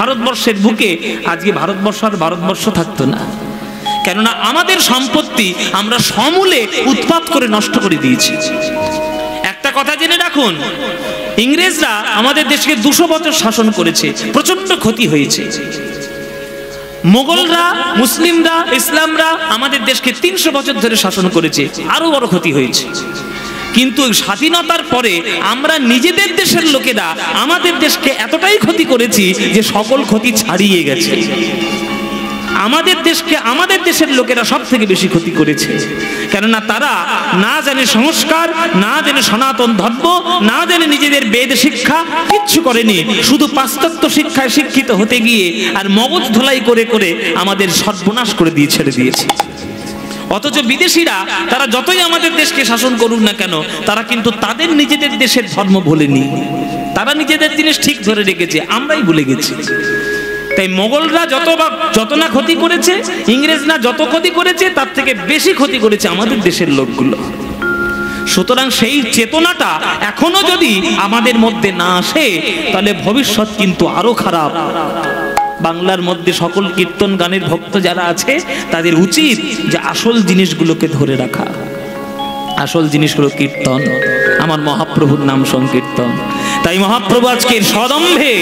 ভারতবর্ষের বুকে, আজকে ভারতবর্ষ আর ভারতবর্ষ থাকতো না। কেননা আমাদের সম্পত্তি আমরা সমূলে উৎপাত করে নষ্ট করে দিয়েছি। একটা কথা জেনে রাখুন, ইংরেজরা আমাদের দেশকে 200 বছর শাসন করেছে, প্রচন্ড ক্ষতি হয়েছে। মোগলরা, মুসলিমরা, ইসলামরা আমাদের দেশকে 300 বছর ধরে শাসন করেছে, আরো বড় ক্ষতি হয়েছে। কিন্তু স্বাধীনতার পরে আমরা নিজেদের দেশের লোকেরা আমাদের দেশকে এতটাই ক্ষতি করেছি যে সকল ক্ষতি ছাড়িয়ে গেছে। আমাদের দেশকে আমাদের দেশের লোকেরা সব থেকে বেশি ক্ষতি করেছে। কেননা তারা না জানে সংস্কার, না জানে সনাতন ধর্ম, না জানে নিজেদের বেদ শিক্ষা, কিচ্ছু করেনি। শুধু পাশ্চাত্য শিক্ষায় শিক্ষিত হতে গিয়ে আর মগজ ধোলাই করে করে আমাদের সর্বনাশ করে দিয়ে ছেড়ে দিয়েছে। অথচ বিদেশিরা তারা যতই আমাদের দেশকে শাসন করুক না কেন, তারা কিন্তু তাদের নিজেদের দেশের ধর্ম ভুলেনি। তারা নিজেদের জিনিস ঠিক ধরে রেখেছে, আমরাই ভুলে গেছি। তাই মোগলরা যত না ক্ষতি করেছে, ইংরেজরা যত ক্ষতি করেছে, তার থেকে বেশি ক্ষতি করেছে আমাদের দেশের লোকগুলো। সুতরাং সেই চেতনাটা এখনো যদি আমাদের মধ্যে না আসে, তাহলে ভবিষ্যৎ কিন্তু আরো খারাপ। বাংলার মধ্যে সকল কীর্তন গানের ভক্ত যারা আছে, তাদের উচিত যে আসল জিনিসগুলোকে ধরে রাখা। আসল জিনিস হলো কীর্তন, আমার মহাপ্রভুর নাম সংকীর্তন। তাই মহাপ্রভু আজকে সদম্ভে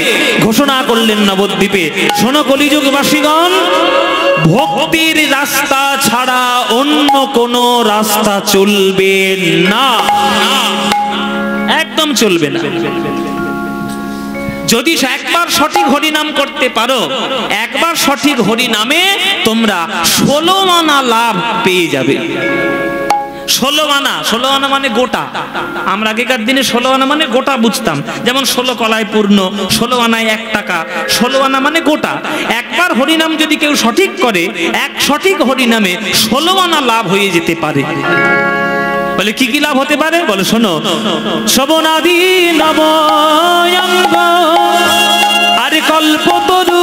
ঘোষণা করলেন নবদ্বীপে, শোনো কলিযুগবাসীগণ, ভক্তির রাস্তা ছাড়া অন্য কোনো রাস্তা চলবে না, একদম চলবে না। যদি একবার সঠিক হরিনাম করতে পারো, একবার সঠিক হরিনামে তোমরা 16 আনা লাভ পেয়ে যাবে। 16 আনা মানে গোটা। আমরা আগেকার দিনে 16 আনা মানে গোটা বুঝতাম, যেমন 16 কলায় পূর্ণ, 16 আনায় 1 টাকা। 16 আনা মানে গোটা। একবার হরিনাম যদি কেউ সঠিক করে, এক সঠিক হরিনামে 16 আনা লাভ হয়ে যেতে পারে। বলে কি কি লাভ হতে পারে? বলে শোনো, শ্রবণাদি নবয়ঙ্গ আর কল্পতরু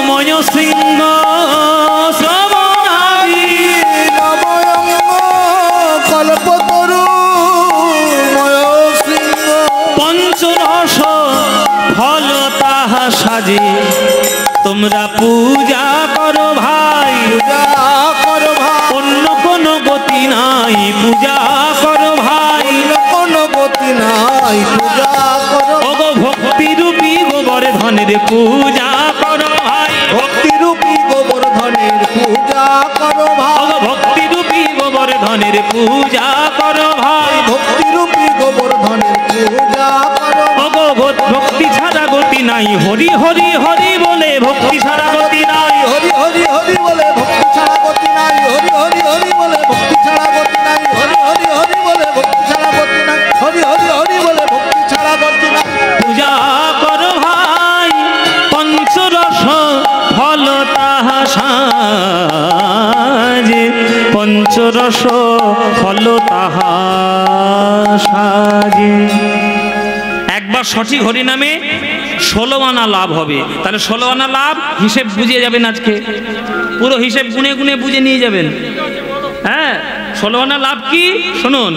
ময় সিংহ, শ্রবণাদি নবয়ঙ্গ কল্পতরু ময় সিংহ, পঞ্চরস ফল তাহা সাজে, তোমরা পূজা করো ভাই, পূজা করো ভাই, অন্য কোনো গতি নাই, পূজা করো ভাই, অন্য কোনো গতি নাই, পূজা করো। ওগো ভক্তিরূপী গোবর্ধনের পূজা করো ভাই, ভক্তিরূপী গোবর্ধনের পূজা করো ভাই, ওগো ভক্তিরূপী গোবর্ধনের পূজা করো ভাই, ভক্তিরূপী গোবর্ধনের পূজা করো। ওগো ভক্তি ছাড়া গতি নাই, হরি হরি হরি বলে ভক্তি ছাড়া গতি নাই, হরি হরি হরি বলে ভক্তি ছাড়া গতি নাই, হরি হরি হরি বলে ভক্তি ছাড়া গতি নাই, হরি হরি হরি বলে ভক্তি ছাড়া গতি নাই, হরি হরি হরি বলে ভক্তি ছাড়া গতি নাই। পূজা করো ভাই, পঞ্চরস ফল তাহা সাজে, পঞ্চরস ফল তাহা সাজে। একবার সঠিক হরিনামে 16 আনা লাভ হবে। তাহলে 16 আনা লাভ হিসেব বুঝিয়ে যাবেন, আজকে পুরো হিসেব গুনে গুনে বুঝে নিয়ে যাবেন। হ্যাঁ, 16 আনা লাভ কি শুনুন,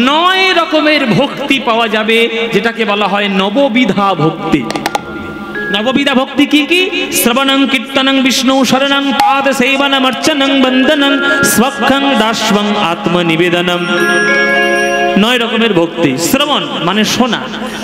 9 রকমের ভক্তি পাওয়া যাবে, যেটাকে বলা হয় নববিধা ভক্তি। নববিধা ভক্তি কি কি? শ্রবণং কীর্তনং বিষ্ণু শরণং পাদ সেবনম অর্চনং বন্দনং স্বক্ষং দাস্বং আত্মনিবেদনম। 9 রকমের ভক্তি। শ্রবণ মানে শোনা,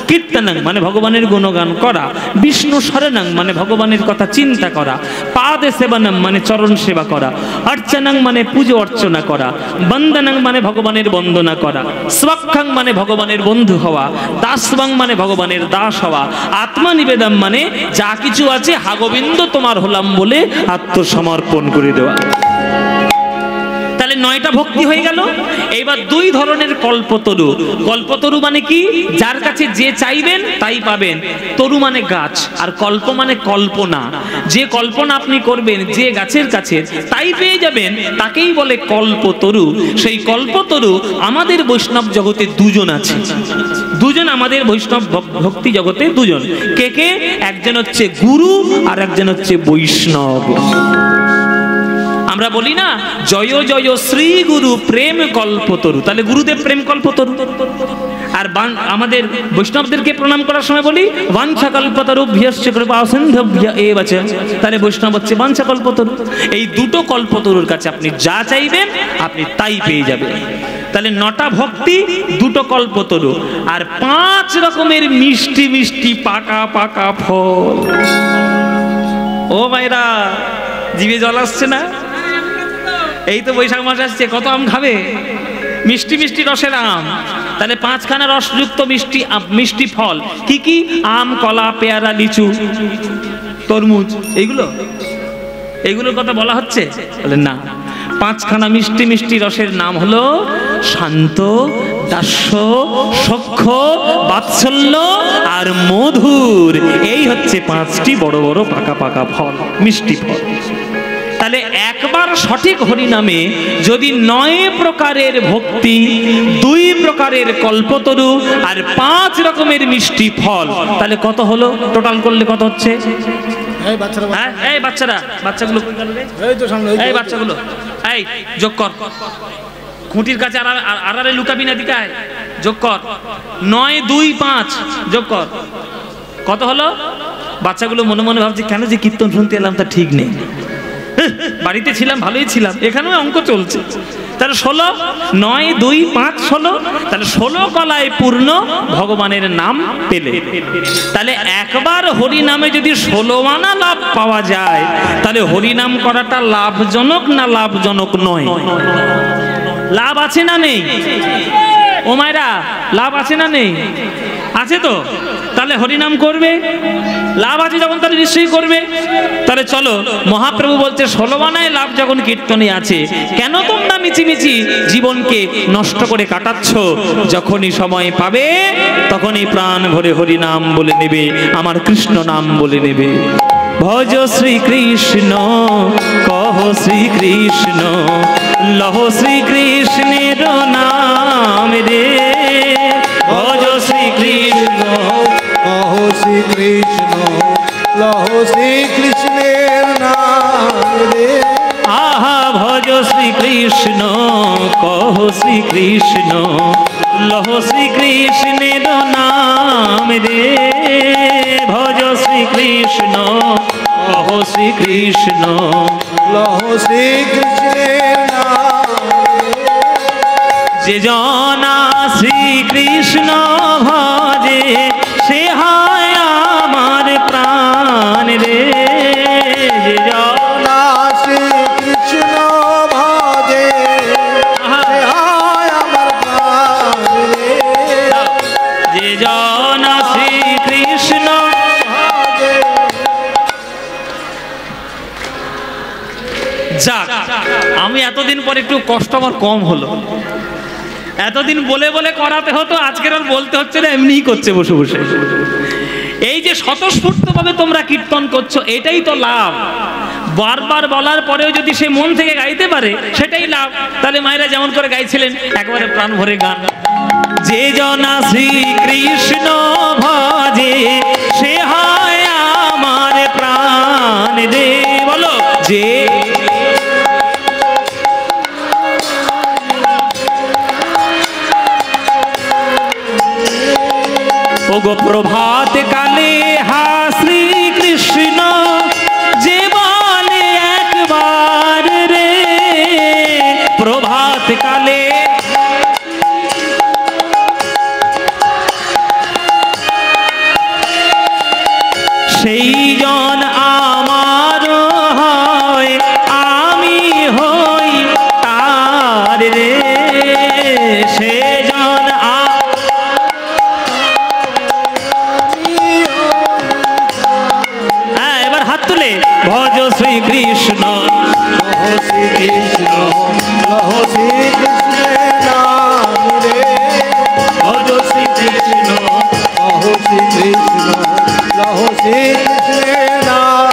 কীর্তনং মানে ভগবানের গুণগান করা, বিষ্ণু শরণং মানে ভগবানের কথা চিন্তা করা, পাদে সেবনম মানে চরণ সেবা করা, অর্চনং মানে পুজো অর্চনা করা, বন্দনং মানে ভগবানের বন্দনা করা, স্বক্ষং মানে ভগবানের বন্ধু হওয়া, দাসবং মানে ভগবানের দাস হওয়া, আত্মনিবেদন মানে যা কিছু আছে হা গোবিন্দ তোমার হলাম বলে আত্মসমর্পণ করে দেওয়া। তাহলে 9টা ভক্তি হয়ে গেল। এইবার 2 ধরনের কল্পতরু। কল্পতরু মানে কি? যার কাছে যে চাইবেন তাই পাবেন। তরু মানে গাছ, আর কল্প মানে কল্পনা। যে কল্পনা আপনি করবেন যে গাছের কাছে, তাই পেয়ে যাবেন, তাকেই বলে কল্পতরু। সেই কল্পতরু আমাদের বৈষ্ণব জগতে 2 জন আছে। 2 জন আমাদের বৈষ্ণব ভক্তি জগতে 2 জন। কে কে? একজন হচ্ছে গুরু আর একজন হচ্ছে বৈষ্ণব। আমরা বলি না জয় জয় শ্রী গুরু প্রেম কল্পতরু, তাহলে গুরুদেব প্রেম কল্পতরু। আর আমাদের বৈষ্ণবদেরকে প্রণাম করার সময় বলি বাঞ্ছা কল্পতরু ভ্যস্য কৃপা সিন্ধুভ্য এব চ, তাহলে বৈষ্ণব হচ্ছে বাঞ্ছা কল্পতরু। এই দুটো কল্পতরুর কাছে আপনি যা চাইবেন আপনি তাই পেয়ে যাবেন। তাহলে 9টা ভক্তি, 2টো কল্পতরু, আর 5 রকমের মিষ্টি মিষ্টি পাকা পাকা ফল। ও মায়েরা, জিভে জল আসছে না? এই তো বৈশাখ মাস আসছে, কত আম খাবে? মিষ্টি মিষ্টি রসের আম। তাহলে 5খানা রসযুক্ত মিষ্টি মিষ্টি ফল কি কি? আম, কলা, পেয়ারা, লিচু, তরমুজ, এইগুলোর কথা বলা হচ্ছে? বলে না, 5খানা মিষ্টি মিষ্টি রসের নাম হলো শান্ত, দাস্য, সখ্য, বাৎসল্য আর মধুর। এই হচ্ছে 5টি বড় বড় পাকা পাকা ফল, মিষ্টি ফল। তাহলে একবার সঠিক হরিনামে যদি 9 প্রকারের ভক্তি, 2 প্রকারের কল্পতরু আর 5 রকমের মিষ্টি ফল, তাহলে কত হলো? টোটাল করলে কত হচ্ছে? এই বাচ্চারা, বাচ্চাগুলো এই বাচ্চাগুলো, এই যোগ কর, খুঁটির কাছে আড়ারে লুকাবি না, দিকায় যোগ কর। 9, 2, 5 যোগ কর, কত হলো? বাচ্চাগুলো মনে মনে ভাবছে কেন যে কীর্তন শুনতে এলাম তা ঠিক নেই, বাড়িতে ছিলাম ভালোই ছিলাম, এখানেও অঙ্ক চলছে। তাহলে 16, 9, 2, 5 16, তাহলে 16 কলায় পূর্ণ ভগবানের নাম পেলে। তাহলে একবার হরি নামে যদি 16 আনা লাভ পাওয়া যায়, তাহলে হরি নাম করাটা লাভজনক না লাভজনক নয়? লাভ আছে না নেই? ও মায়েরা, লাভ আছে না নেই? আছে তো। তাহলে হরিনাম করবে, লাভ আছে যখন তাহলে নিশ্চয়ই করবে। তাহলে চলো, মহাপ্রভু বলছে 16 আনায় লাভ যখন কীর্তনে আছে, কেন তোমরা মিছিমিছি জীবনকে নষ্ট করে কাটাচ্ছ? যখনই সময় পাবে তখনই প্রাণ ভরে হরিনাম বলে নেবে, আমার কৃষ্ণ নাম বলে নেবে। ভজ শ্রীকৃষ্ণ কহ শ্রীকৃষ্ণ, লহ শ্রীকৃষ্ণের নাম রে। ভজ শ্রীকৃষ্ণ কহ শ্রীকৃষ্ণ, লহ শ্রীকৃষ্ণের নাম রে। আহা ভজ শ্রীকৃষ্ণ কহ শ্রীকৃষ্ণ, লহ শ্রীকৃষ্ণের নাম রে। ভজ শ্রীকৃষ্ণ কহ শ্রীকৃষ্ণ, লহ শ্রীকৃষ্ণের নাম রে। যে জনা শ্রীকৃষ্ণ ভজে সে হয় আমার প্রাণ রে। যে জনা শ্রীকৃষ্ণ ভজে সে হয় আমার প্রাণ রে। যে জনা শ্রীকৃষ্ণ ভজে। যাক, আমি এতদিন পর একটু কষ্ট আমার কম হলো। এতদিন বলে বলে করাতে হতো, আজকের আর বলতে হচ্ছে না, এমনিই করছে বসে বসে। এই যে স্বতঃস্ফূর্তভাবে তোমরা কীর্তন করছো, এটাই তো লাভ। বারবার বলার পরেও যদি সে মন থেকে গাইতে পারে, সেটাই লাভ। তাহলে মায়েরা যেমন করে গাইছিলেন একবারে প্রাণ ভরে গান, যে জনা শ্রীকৃষ্ণ ভজে সে হয় আমার প্রাণ রে। বলো, যে ওগো প্রভাত কালে হা শ্রীকৃষ্ণ যে বলে একবার রে। প্রভাত কালে সেই জন আমার হয়, আমি হই তার রে। সে জন এবার হাত তুলে ভজ শ্রীকৃষ্ণ লহ শ্রীকৃষ্ণ, লহ শ্রীকৃষ্ণের নাম রে। ভজ শ্রীকৃষ্ণ, লহ শ্রীকৃষ্ণ, লহ শ্রীকৃষ্ণের নাম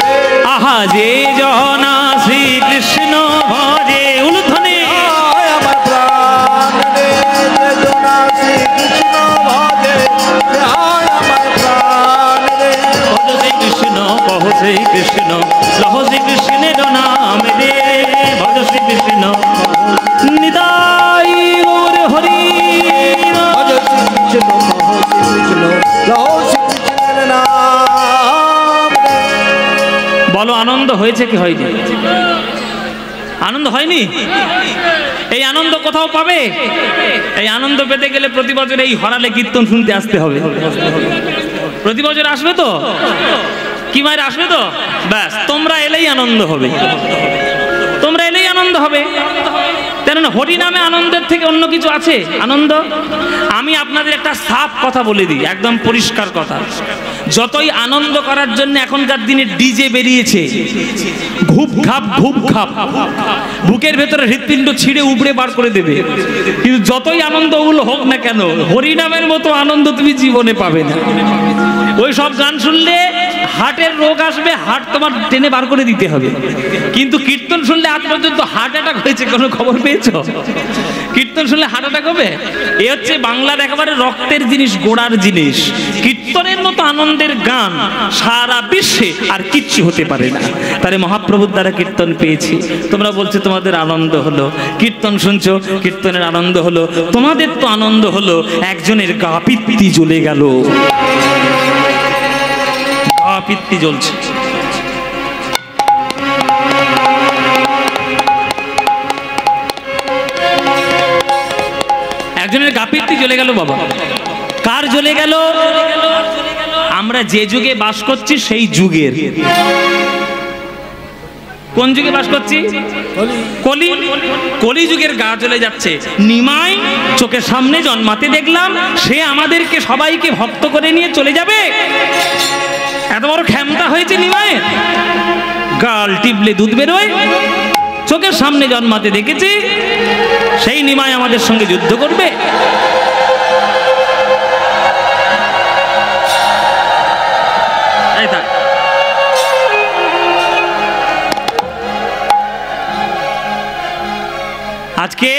রে। আহা যে জনা শ্রীকৃষ্ণ ভজে, উলুধ্বনি হয় আমার প্রাণ রে। যে জনা শ্রীকৃষ্ণ ভজে সে হয় আমার প্রাণ রে। ভজ শ্রীকৃষ্ণ কহ শ্রীকৃষ্ণ, লহ শ্রীকৃষ্ণের বলো আনন্দ হয়েছে কি হয়নি? আনন্দ হয়নি? এই আনন্দ কোথাও পাবে? এই আনন্দ পেতে গেলে প্রতি বছর এই হরালে কীর্তন শুনতে আসতে হবে। প্রতি বছর আসবে তো? কি মায়ের আসবে তো? ব্যাস, তোমরা এলেই আনন্দ হবে, তোমরা এলেই আনন্দ হবে। কেননা হরি নামে আনন্দের থেকে অন্য কিছু আছে? আনন্দ? আমি আপনাদের একটা সাফ কথা বলে দিই, একদম পরিষ্কার কথা। যতই আনন্দ করার জন্য এখনকার দিনে ডিজে বেরিয়েছে, ঘুপ ঘাপ বুকের ভেতরে হৃৎপিণ্ড ছিঁড়ে উপড়ে বার করে দেবে, কিন্তু যতই আনন্দ ওগুলো হোক না কেন, হরি নামের মতো আনন্দ তুমি জীবনে পাবে না। ওই সব গান শুনলে হার্টের রোগ আসবে, হার্ট তোমার টেনে বার করে দিতে হবে। কিন্তু কীর্তন শুনলে আজ পর্যন্ত হার্ট অ্যাটাক হয়েছে কোনো খবর পেয়েছো? কীর্তন শুনলে হার্ট অ্যাটাক হবে? এ হচ্ছে বাংলার একেবারে রক্তের জিনিস, গোড়ার জিনিস। কীর্তনের মতো আনন্দের গান সারা বিশ্বে আর কিচ্ছু হতে পারে না। তারে মহাপ্রভুর দ্বারা কীর্তন পেয়েছি। তোমরা বলছো তোমাদের আনন্দ হলো, কীর্তন শুনছো, কীর্তনের আনন্দ হলো। তোমাদের তো আনন্দ হলো একজনের গা পিত্তি জ্বলে গেল, গা পিত্তি জ্বলছে। একজনের গা পিত্তি জ্বলে গেল বাবা। কার জ্বলে গেল? আমরা যে যুগে বাস করছি সেই যুগের। কোন যুগে বাস করছি? কলি। কলি যুগের গা জ্বলে যাচ্ছে। নিমাই চোখের সামনে জন্মাতে দেখলাম, সে আমাদেরকে সবাইকে ভক্ত করে নিয়ে চলে যাবে। এত বড় ক্ষমতা হয়েছে নিমায়ের। গাল টিপলে দুধ বেরোয়। চোখের সামনে জন্মাতে দেখেছি, সেই নিমাই আমাদের সঙ্গে যুদ্ধ করবে। আজকে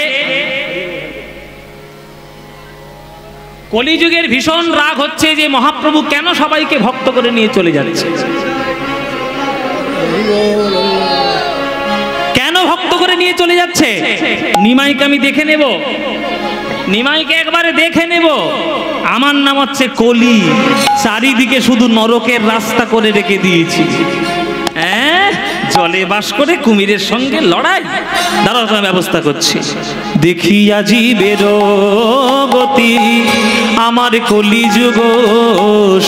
কলিযুগের ভীষণ রাগ হচ্ছে যে মহাপ্রভু কেন সবাইকে ভক্ত করে নিয়ে চলে যাচ্ছে, কেন ভক্ত করে নিয়ে চলে যাচ্ছে। নিমাইকে আমি দেখে নেব, নিমাইকে একবারে দেখে নেব। আমার নাম হচ্ছে কলি, চারিদিকে শুধু নরকের রাস্তা করে রেখে দিয়েছি। হ্যাঁ, জলে বাস করে কুমিরের সঙ্গে লড়াই। দাঁড়াও, ব্যবস্থা করছি। দেখিয়া জীবের গতি, আমার কলিযুগ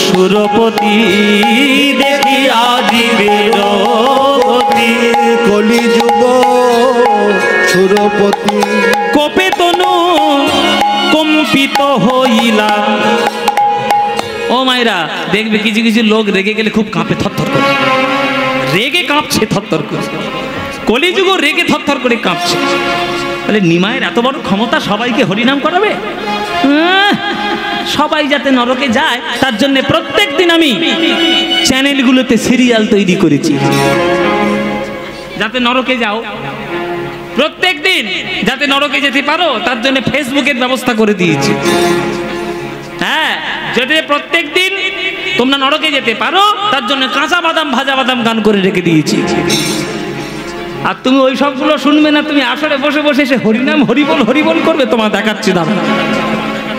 সুরপতি। দেখিয়া জীবের গতি, কলিযুগ সুরপতি। কোপে তনু কম্পিত হইলা। ও মায়েরা, দেখবে কিছু কিছু লোক রেগে গেলে খুব কাঁপে, থরথর করে রেগে কাঁপছে, থরথর করে। কলিযুগ রেগে থরথর করে কাঁপছে। তাহলে নিমায়ের এত বড় ক্ষমতা সবাইকে হরিনাম করাবে? সবাই যাতে নরকে যায় তার জন্য প্রত্যেক দিন আমি চ্যানেলগুলোতে সিরিয়াল তৈরি করেছি, যাতে নরকে যাও। প্রত্যেক দিন যাতে নরকে যেতে পারো তার জন্য ফেসবুকের ব্যবস্থা করে দিয়েছি। হ্যাঁ, যাতে প্রত্যেক দিন তোমরা নরকে যেতে পারো তার জন্য কাঁচা বাদাম ভাজা বাদাম গান করে রেখে দিয়েছি। আর তুমি ওই সবগুলো শুনবে না, তুমি আসলে বসে বসে সে হরিনাম হরিবল হরিবল করবে। তোমার দেখাচ্ছি দাম।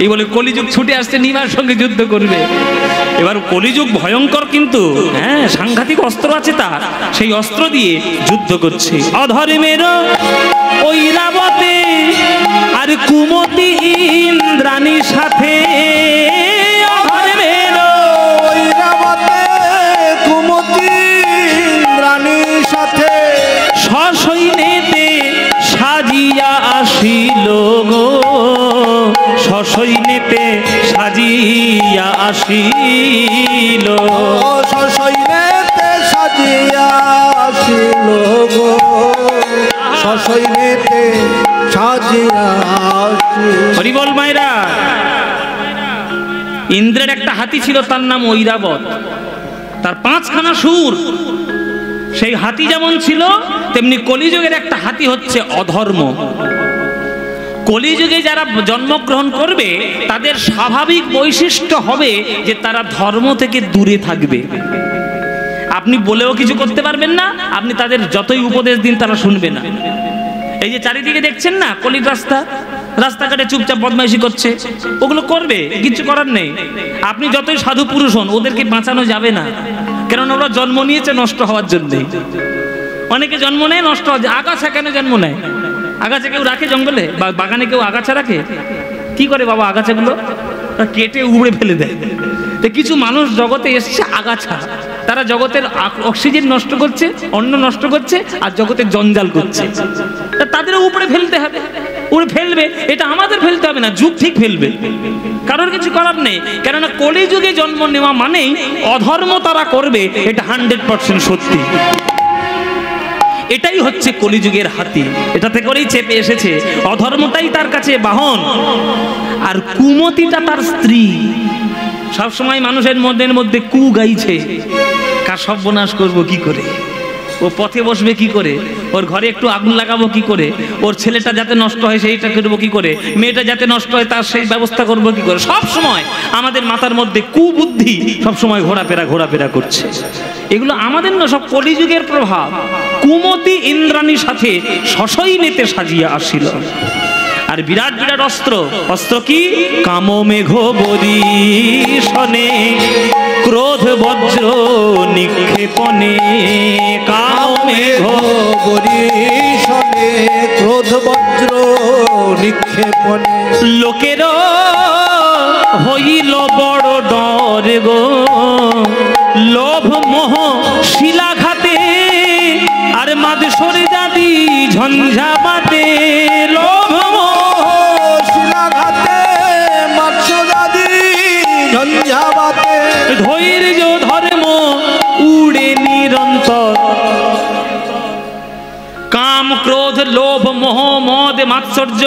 এই বলে কলিযুগ ছুটে আসছে, নিমার সঙ্গে যুদ্ধ করবে। এবার কলিযুগ ভয়ঙ্কর, কিন্তু হ্যাঁ সাংঘাতিক অস্ত্র আছে তার, সেই অস্ত্র দিয়ে যুদ্ধ করছে। অধর্মের ঐরাবতে আর কুমতি ইন্দ্রাণীর সাথে, অধর্মের ঐরাবতে কুমতি ইন্দ্রাণীর সাথে, সসৈন্যেতে সাজিয়া আসিল গো, সসৈন্যেতে সাজিয়া আসিল, সসৈন্যেতে সাজিয়া আসিল গো, সসৈন্যেতে সাজিয়া আসিল। হরি বল মায়েরা। ইন্দ্রের একটা হাতি ছিল, তার নাম ঐরাবত। তার 5খানা সুর। সেই হাতি যেমন ছিল তেমনি কলিযুগের একটা হাতি হচ্ছে অধর্ম। কলিযুগে যারা জন্মগ্রহণ করবে তাদের স্বাভাবিক বৈশিষ্ট্য হবে যে তারা ধর্ম থেকে দূরে থাকবে। আপনি বলেও কিছু করতে পারবেন না, আপনি তাদের যতই উপদেশ দিন তারা শুনবে না। এই যে চারিদিকে দেখছেন না কলির রাস্তা, রাস্তাঘাটে চুপচাপ বদমাইশি করছে, ওগুলো করবে, কিছু করার নেই। আপনি যতই সাধু পুরুষ হন ওদেরকে বাঁচানো যাবে না। কেন কেননা ওরা জন্ম নিয়েছে নষ্ট হওয়ার জন্যে। অনেকে জন্ম নেয় নষ্ট হওয়ার, আগাছা কেন জন্ম নেয়? আগাছা কেউ রাখে জঙ্গলে বা বাগানে? কেউ আগাছা রাখে? কি করে বাবা আগাছাগুলো? কেটে উবড়ে ফেলে দেয়। তো কিছু মানুষ জগতে এসছে আগাছা, তারা জগতের অক্সিজেন নষ্ট করছে, অন্ন নষ্ট করছে, আর জগতের জঞ্জাল করছে। তাদের উপরে ফেলতে হবে, উড়ে ফেলবে। এটা আমাদের ফেলতে হবে না, যুগ ঠিক ফেলবে, কারোর কিছু করার নেই। কেননা কলিযুগে জন্ম নেওয়া মানেই অধর্ম তারা করবে, এটা 100% সত্যি। এটাই হচ্ছে কলিযুগের হাতি, এটাতে করেই চেপে এসেছে। অধর্মটাই তার কাছে বাহন, আর কুমতিটা তার স্ত্রী। সবসময় মানুষের মধ্যে কু গাইছে, কার সর্বনাশ করবো কি করে, ও পথে বসবে কি করে, ওর ঘরে একটু আগুন লাগাবো কি করে, ওর ছেলেটা যাতে নষ্ট হয় সেইটা করবো কি করে, মেয়েটা যাতে নষ্ট হয় তার সেই ব্যবস্থা করবো কি করে। সব সময় আমাদের মাথার মধ্যে কুবুদ্ধি সবসময় ঘোরাফেরা করছে। এগুলো আমাদের না, সব কলিযুগের প্রভাব। কুমতি ইন্দ্রাণীর সাথে সশৈনেতে সাজিয়া আসিল। আর বিরাট বিরাট অস্ত্র, অস্ত্র কি? কাম মেঘ বরিশনে ক্রোধ বজ্র নিক্ষেপণে। কাম মেঘ বরিশনে ক্রোধ বজ্র নিক্ষেপণে। লোকের হইল বড় ডর গো, লোভ মোহ শিলাঘাতে, আর মাদসরে জাদি ঝঞ্ঝাবাতে। লোভ মোহ শিলাঘাতে, মাৎস্যজাদি ঝঞ্ঝাবাতে। ধৈর্য ধর্ম উড়ে নিরন্তর। কাম ক্রোধ লোভ মোহ মদ মাৎসর্য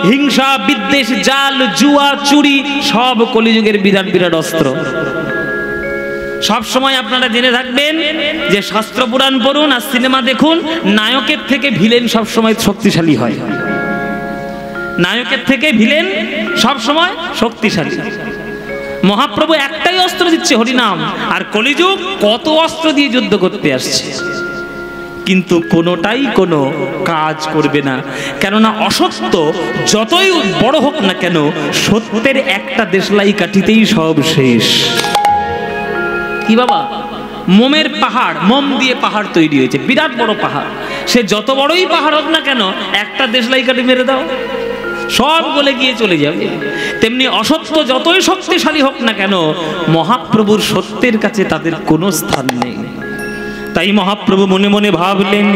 হিংসা বিদ্বেষ জাল জুয়া চুরি সব কলিযুগের বিরাট বিরাট অস্ত্র। সব সময় আপনারা জেনে থাকবেন যে শাস্ত্র পুরাণ পড়ুন আর সিনেমা দেখুন, নায়কের থেকে ভিলেন সব সময় শক্তিশালী হয়। নায়কের থেকে ভিলেন সব সময় শক্তিশালী। মহাপ্রভু একটাই অস্ত্র দিচ্ছে, হরিনাম। আর কলিযুগ কত অস্ত্র দিয়ে যুদ্ধ করতে আসছে, কিন্তু কোনোটাই কোনো কাজ করবে না। কেননা অসত্য যতই বড় হোক না কেন, সত্যের একটা দেশলাই কাঠিতেই সব শেষ। কি বাবা, মোমের পাহাড়, মোম দিয়ে পাহাড় তৈরি হয়েছে, বিরাট বড় পাহাড়। সে যত বড়ই পাহাড় হোক না কেন, একটা দেশলাই কাঠি মেরে দাও, সব গলে গিয়ে চলে যাবে। তেমনি অসত্য যতই শক্তিশালী হোক না কেন, মহাপ্রভুর সত্যের কাছে তাদের কোনো স্থান নেই। তাই মহাপ্রভু মনে মনে ভাবলেন,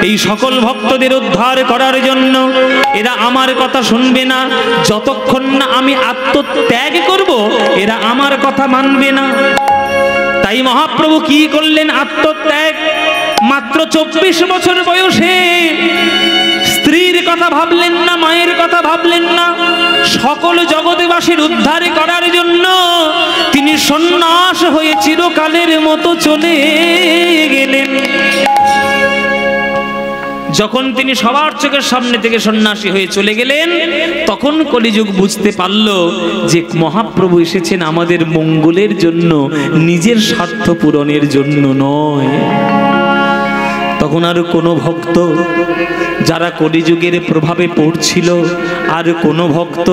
এই সকল ভক্তদের উদ্ধার করার জন্য এরা আমার কথা শুনবে না। যতক্ষণ না আমি আত্মত্যাগ করব, এরা আমার কথা মানবে না। তাই মহাপ্রভু কি করলেন? আত্মত্যাগ। মাত্র 24 বছর বয়সে স্ত্রীর কথা ভাবলেন না, মায়ের কথা ভাবলেন না, সকল জগৎবাসীর উদ্ধার করার জন্য তিনি সন্ন্যাস হয়ে চিরকালের মতো চলে গেলেন। যখন তিনি সবার চোখের সামনে থেকে সন্ন্যাসী হয়ে চলে গেলেন, তখন কলিযুগ বুঝতে পারল যে মহাপ্রভু এসেছেন আমাদের মঙ্গলের জন্য, নিজের স্বার্থ পূরণের জন্য নয়। তখন আর কোনো ভক্ত যারা কলিযুগের প্রভাবে পড়ছিল, আর কোনো ভক্ত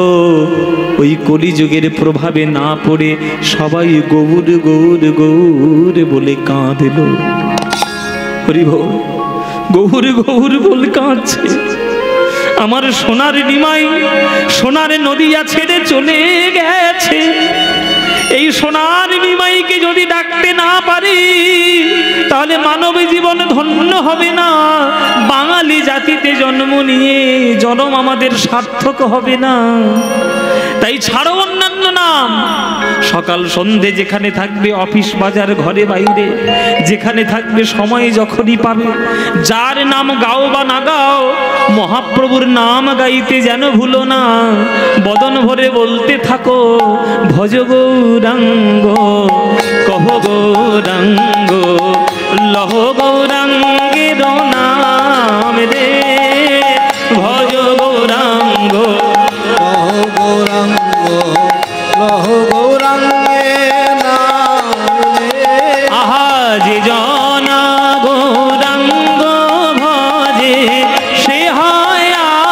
ওই কলিযুগের প্রভাবে না পড়ে সবাই গৌর গৌর গৌর বলে কাঁদল। হরি বল, গৌর গৌর বলে কাঁদছে। আমার সোনার নিমাই সোনার নদিয়া ছেড়ে চলে গেছে। এই সোনার নিমাইকে যদি ডাকতে না পারি, তাহলে মানব জীবন ধন্য হবে না। বাঙালি জাতিতে জন্ম নিয়ে জন্ম আমাদের সার্থক হবে না। তাই ছাড়ো অন্যান্য নাম, সকাল সন্ধে যেখানে থাকবে, অফিস বাজার ঘরে বাইরে যেখানে থাকবে, সময় যখনই পাবে যার নাম গাও বা না গাও, মহাপ্রভুর নাম গাইতে যেন ভুলো না। বদন ভরে বলতে থাকো, ভজ গৌরাঙ্গ কহ গৌরাঙ্গ, লহ গৌরাঙ্গের নাম রে, ভজ গৌরাঙ্গ লহ গৌরাঙ্গ, লহ গৌরাঙ্গে নাম রে। আহা যে জনা গৌরাঙ্গ ভজে, সে হয়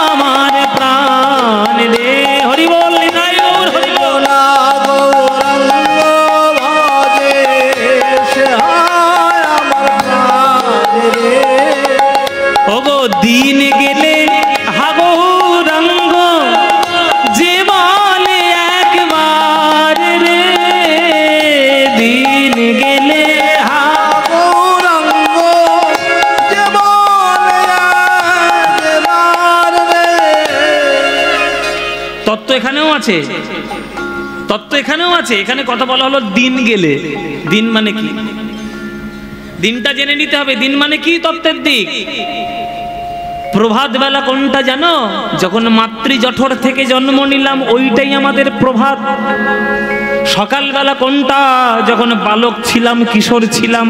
আমার প্রাণ রে। হরি বল নিতাই গৌর হরি বল। গৌরাঙ্গ ভজে, সে হয় ওগো দিন গেলে হাগৌরাঙ্গ যে বলে একবার রে, দিন গেলে গৌরাঙ্গ যে বলে একবার রে। তত্ত্ব এখানেও আছে, তত্ত্ব এখানেও আছে। এখানে কথা বলা হলো দিন গেলে। দিন মানে কি? দিনটা জেনে নিতে হবে। দিন মানে কি? তত্ত্বের দিক। প্রভাত বেলা কোনটা জানো? যখন মাতৃ জঠর থেকে জন্ম নিলাম, ওইটাই আমাদের প্রভাত। সকালবেলা কোনটা? যখন বালক ছিলাম, কিশোর ছিলাম।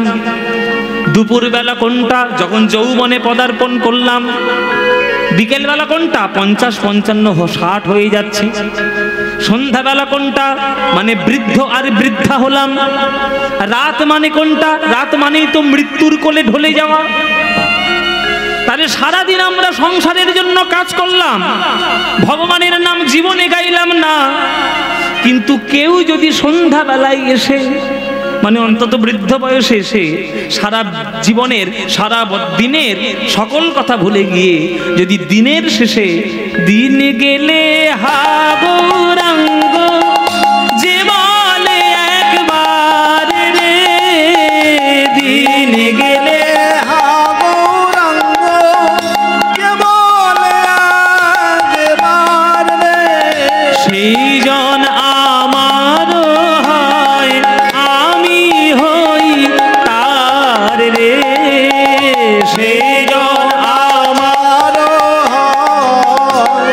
দুপুর বেলা কোনটা? যখন যৌবনে পদার্পণ করলাম। বিকেল বেলা কোনটা? 50, 55, 60 হয়ে যাচ্ছে। সন্ধ্যাবেলা কোনটা? মানে বৃদ্ধ আর বৃদ্ধা হলাম। রাত মানে কোনটা? রাত মানেই তো মৃত্যুর কোলে ঢলে যাওয়া। তাহলে সারাদিন আমরা সংসারের জন্য কাজ করলাম, ভগবানের নাম জীবনে গাইলাম না। কিন্তু কেউ যদি সন্ধ্যাবেলায় এসে, মানে অন্তত বৃদ্ধ বয়সে এসে সারা জীবনের সারা দিনের সকল কথা ভুলে গিয়ে যদি দিনের শেষে দিন গেলে হাগৌরাঙ্গ যে বলে একবার রে, দিন গেলে গৌরাঙ্গ যে বলে একবার রে। সেই জন আমার হয়, আমি হই তার রে। সেই জন আমার হয়,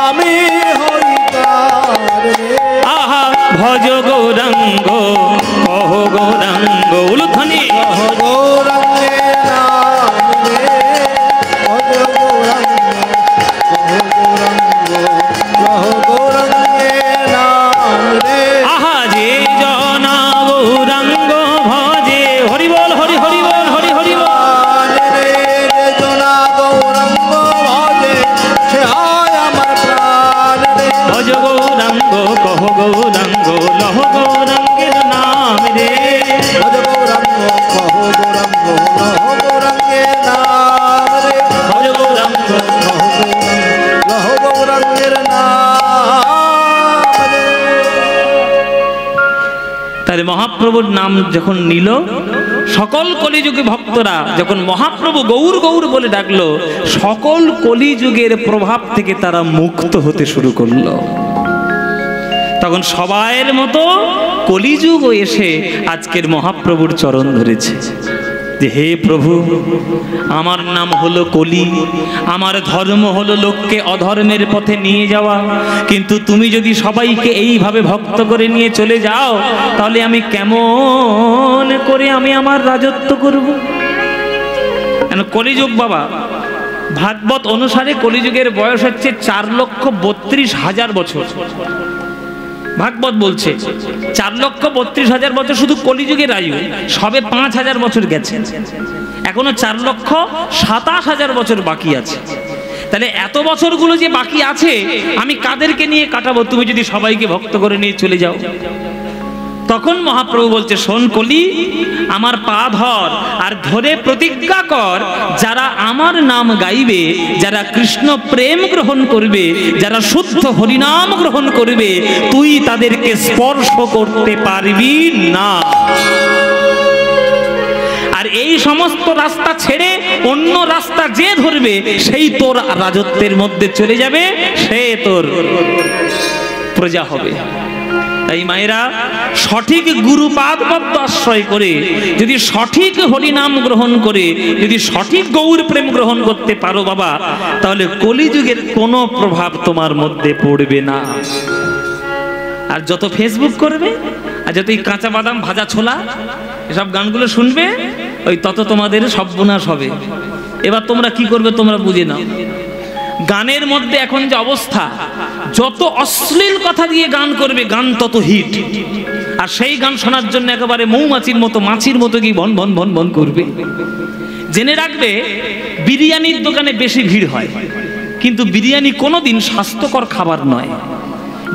আমি হই তার রে। আহা ভজ গৌরাঙ্গ কহ গৌরাঙ্গ উলুধ্বনি। গৌরাঙ্গে নাম রে, ভজ গৌরাঙ্গ, কহ গৌরাঙ্গে নাম রে। আহা যে জনা গৌরাঙ্গ ভজে, হরি বল হরি হরি বল হরি হরি বল। রে যে জনা গৌরাঙ্গ ভজে, সে হয় আমার প্রাণ রে। ভজ গৌরাঙ্গ কহ গৌরাঙ্গ লহ গৌরাঙ্গের নাম রে। ভজ গৌরাঙ্গ, কহ গৌরাঙ্গ, লহ গৌরাঙ্গে নাম রে। ভজ গৌরাঙ্গ। লহ গৌরাঙ্গের নাম রে। তাহলে মহাপ্রভুর নাম যখন নিল, সকল কলিযুগে ভক্তরা যখন মহাপ্রভু গৌর গৌর বলে ডাকলো, সকল কলিযুগের প্রভাব থেকে তারা মুক্ত হতে শুরু করলো। তখন সবাইয়ের মতো কলিযুগও এসে আজকের মহাপ্রভুর চরণ ধরেছে যে হে প্রভু, আমার নাম হলো কলি, আমার ধর্ম হলো লোককে অধর্মের পথে নিয়ে যাওয়া, কিন্তু তুমি যদি সবাইকে এইভাবে ভক্ত করে নিয়ে চলে যাও, তাহলে আমি কেমন করে আমি আমার রাজত্ব করব? কেন কলিযুগ বাবা, ভাগবত অনুসারে কলিযুগের বয়স হচ্ছে 4,32,000 বছর। ভাগবত বলছে 4,32,000 বছর শুধু কলিযুগের আয়ু, সবে 5,000 বছর গেছে, এখনো 4,27,000 বছর বাকি আছে। তাহলে এত বছরগুলো যে বাকি আছে, আমি কাদেরকে নিয়ে কাটাবো তুমি যদি সবাইকে ভক্ত করে নিয়ে চলে যাও? তখন মহাপ্রভু বলছে, শোন কলি, আমার পা ধর আর ধরে প্রতিজ্ঞা কর, যারা আমার নাম গাইবে, যারা কৃষ্ণ প্রেম গ্রহণ করবে, যারা শুদ্ধ হরিনাম গ্রহণ করবে, তুই তাদেরকে স্পর্শ করতে পারবি না। আর এই সমস্ত রাস্তা ছেড়ে অন্য রাস্তা যে ধরবে, সেই তোর রাজত্বের মধ্যে চলে যাবে, সে তোর প্রজা হবে। তাই মায়েরা, সঠিক গুরুপাদ পদ্ম আশ্রয় করে যদি সঠিক হরিনাম গ্রহণ করে যদি সঠিক গৌর প্রেম গ্রহণ করতে পারো বাবা, তাহলে কলিযুগের কোনো প্রভাব তোমার মধ্যে পড়বে না। আর যত ফেসবুক করবে আর যত এই কাঁচা বাদাম ভাজা ছোলা এসব গানগুলো শুনবে, ওই তত তোমাদের সর্বনাশ হবে। এবার তোমরা কি করবে তোমরা বুঝে নাও। গানের মধ্যে এখন যে অবস্থা, যত অশ্লীল কথা দিয়ে গান করবে, গান তত হিট। আর সেই গান শোনার জন্য একেবারে মৌমাছির মতো, মাছির মতো কি ভন ভন ভন ভন করবে। জেনে রাখবে, বিরিয়ানির দোকানে বেশি ভিড় হয়, কিন্তু বিরিয়ানি কোনোদিন স্বাস্থ্যকর খাবার নয়।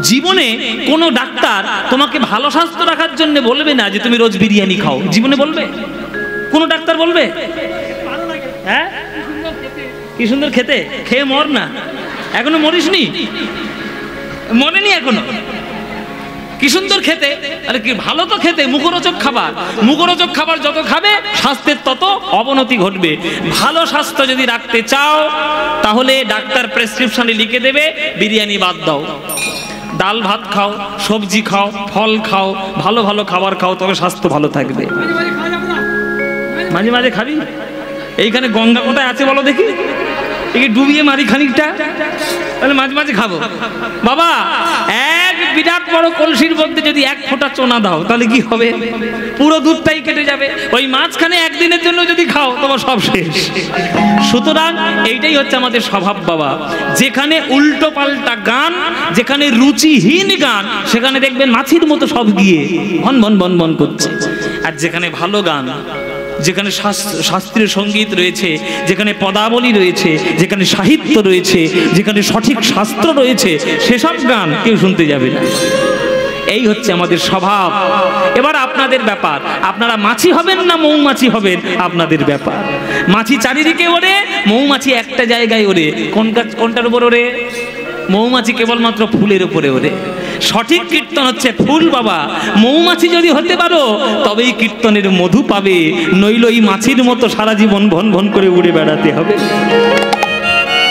জীবনে কোনো ডাক্তার তোমাকে ভালো স্বাস্থ্য রাখার জন্য বলবে না যে তুমি রোজ বিরিয়ানি খাও, জীবনে বলবে? কোনো ডাক্তার বলবে? হ্যাঁ, কি সুন্দর খেতে, খেয়ে মর না, এখনো মরিসনি, মরেনি এখনো, কি সুন্দর খেতে। আরে কি ভালো তো খেতে, মুখরোচক খাবার। মুখরোচক খাবার যত খাবে স্বাস্থ্যের তত অবনতি ঘটবে। ভালো স্বাস্থ্য যদি রাখতে চাও তাহলে ডাক্তার প্রেসক্রিপশনে লিখে দেবে বিরিয়ানি বাদ দাও, ডাল ভাত খাও, সবজি খাও, ফল খাও, ভালো ভালো খাবার খাও, তবে স্বাস্থ্য ভালো থাকবে। মাঝে মাঝে খাবি? এইখানে গঙ্গা কোথায় আছে বলো দেখি, একে ডুবিয়ে মারি খানিকটা, তাহলে মাঝে মাঝে খাবো। বাবা এক বিরাট বড় কলসির মধ্যে যদি এক ফোঁটা চোনা দাও তাহলে কি হবে? পুরো দুধটাই কেটে যাবে। ওই মাঝখানে একদিনের জন্য যদি খাও তোমার সব শেষ। সুতরাং এইটাই হচ্ছে আমাদের স্বভাব বাবা। যেখানে উল্টো পাল্টা গান, যেখানে রুচিহীন গান, সেখানে দেখবেন মাছির মতো সব গিয়ে ভন ভন ভন ভন করছে। আর যেখানে ভালো গান, যেখানে শাস্ত্রীয় সঙ্গীত রয়েছে, যেখানে পদাবলী রয়েছে, যেখানে সাহিত্য রয়েছে, যেখানে সঠিক শাস্ত্র রয়েছে, সেসব গান কেউ শুনতে যাবে না। এই হচ্ছে আমাদের স্বভাব। এবার আপনাদের ব্যাপার, আপনারা মাছি হবেন না মৌমাছি হবেন আপনাদের ব্যাপার। মাছি চারিদিকে ওড়ে, মৌমাছি একটা জায়গায় ওড়ে। কোনটার উপর ওড়ে? মৌমাছি কেবলমাত্র ফুলের উপরে ওড়ে। সঠিক কীর্তন হচ্ছে ফুল বাবা। মৌমাছি যদি হতে পারো তবেই কীর্তনের মধু পাবে, নইল এই মাছির মতো সারা জীবন ভন ভন করে উড়ে বেড়াতে হবে।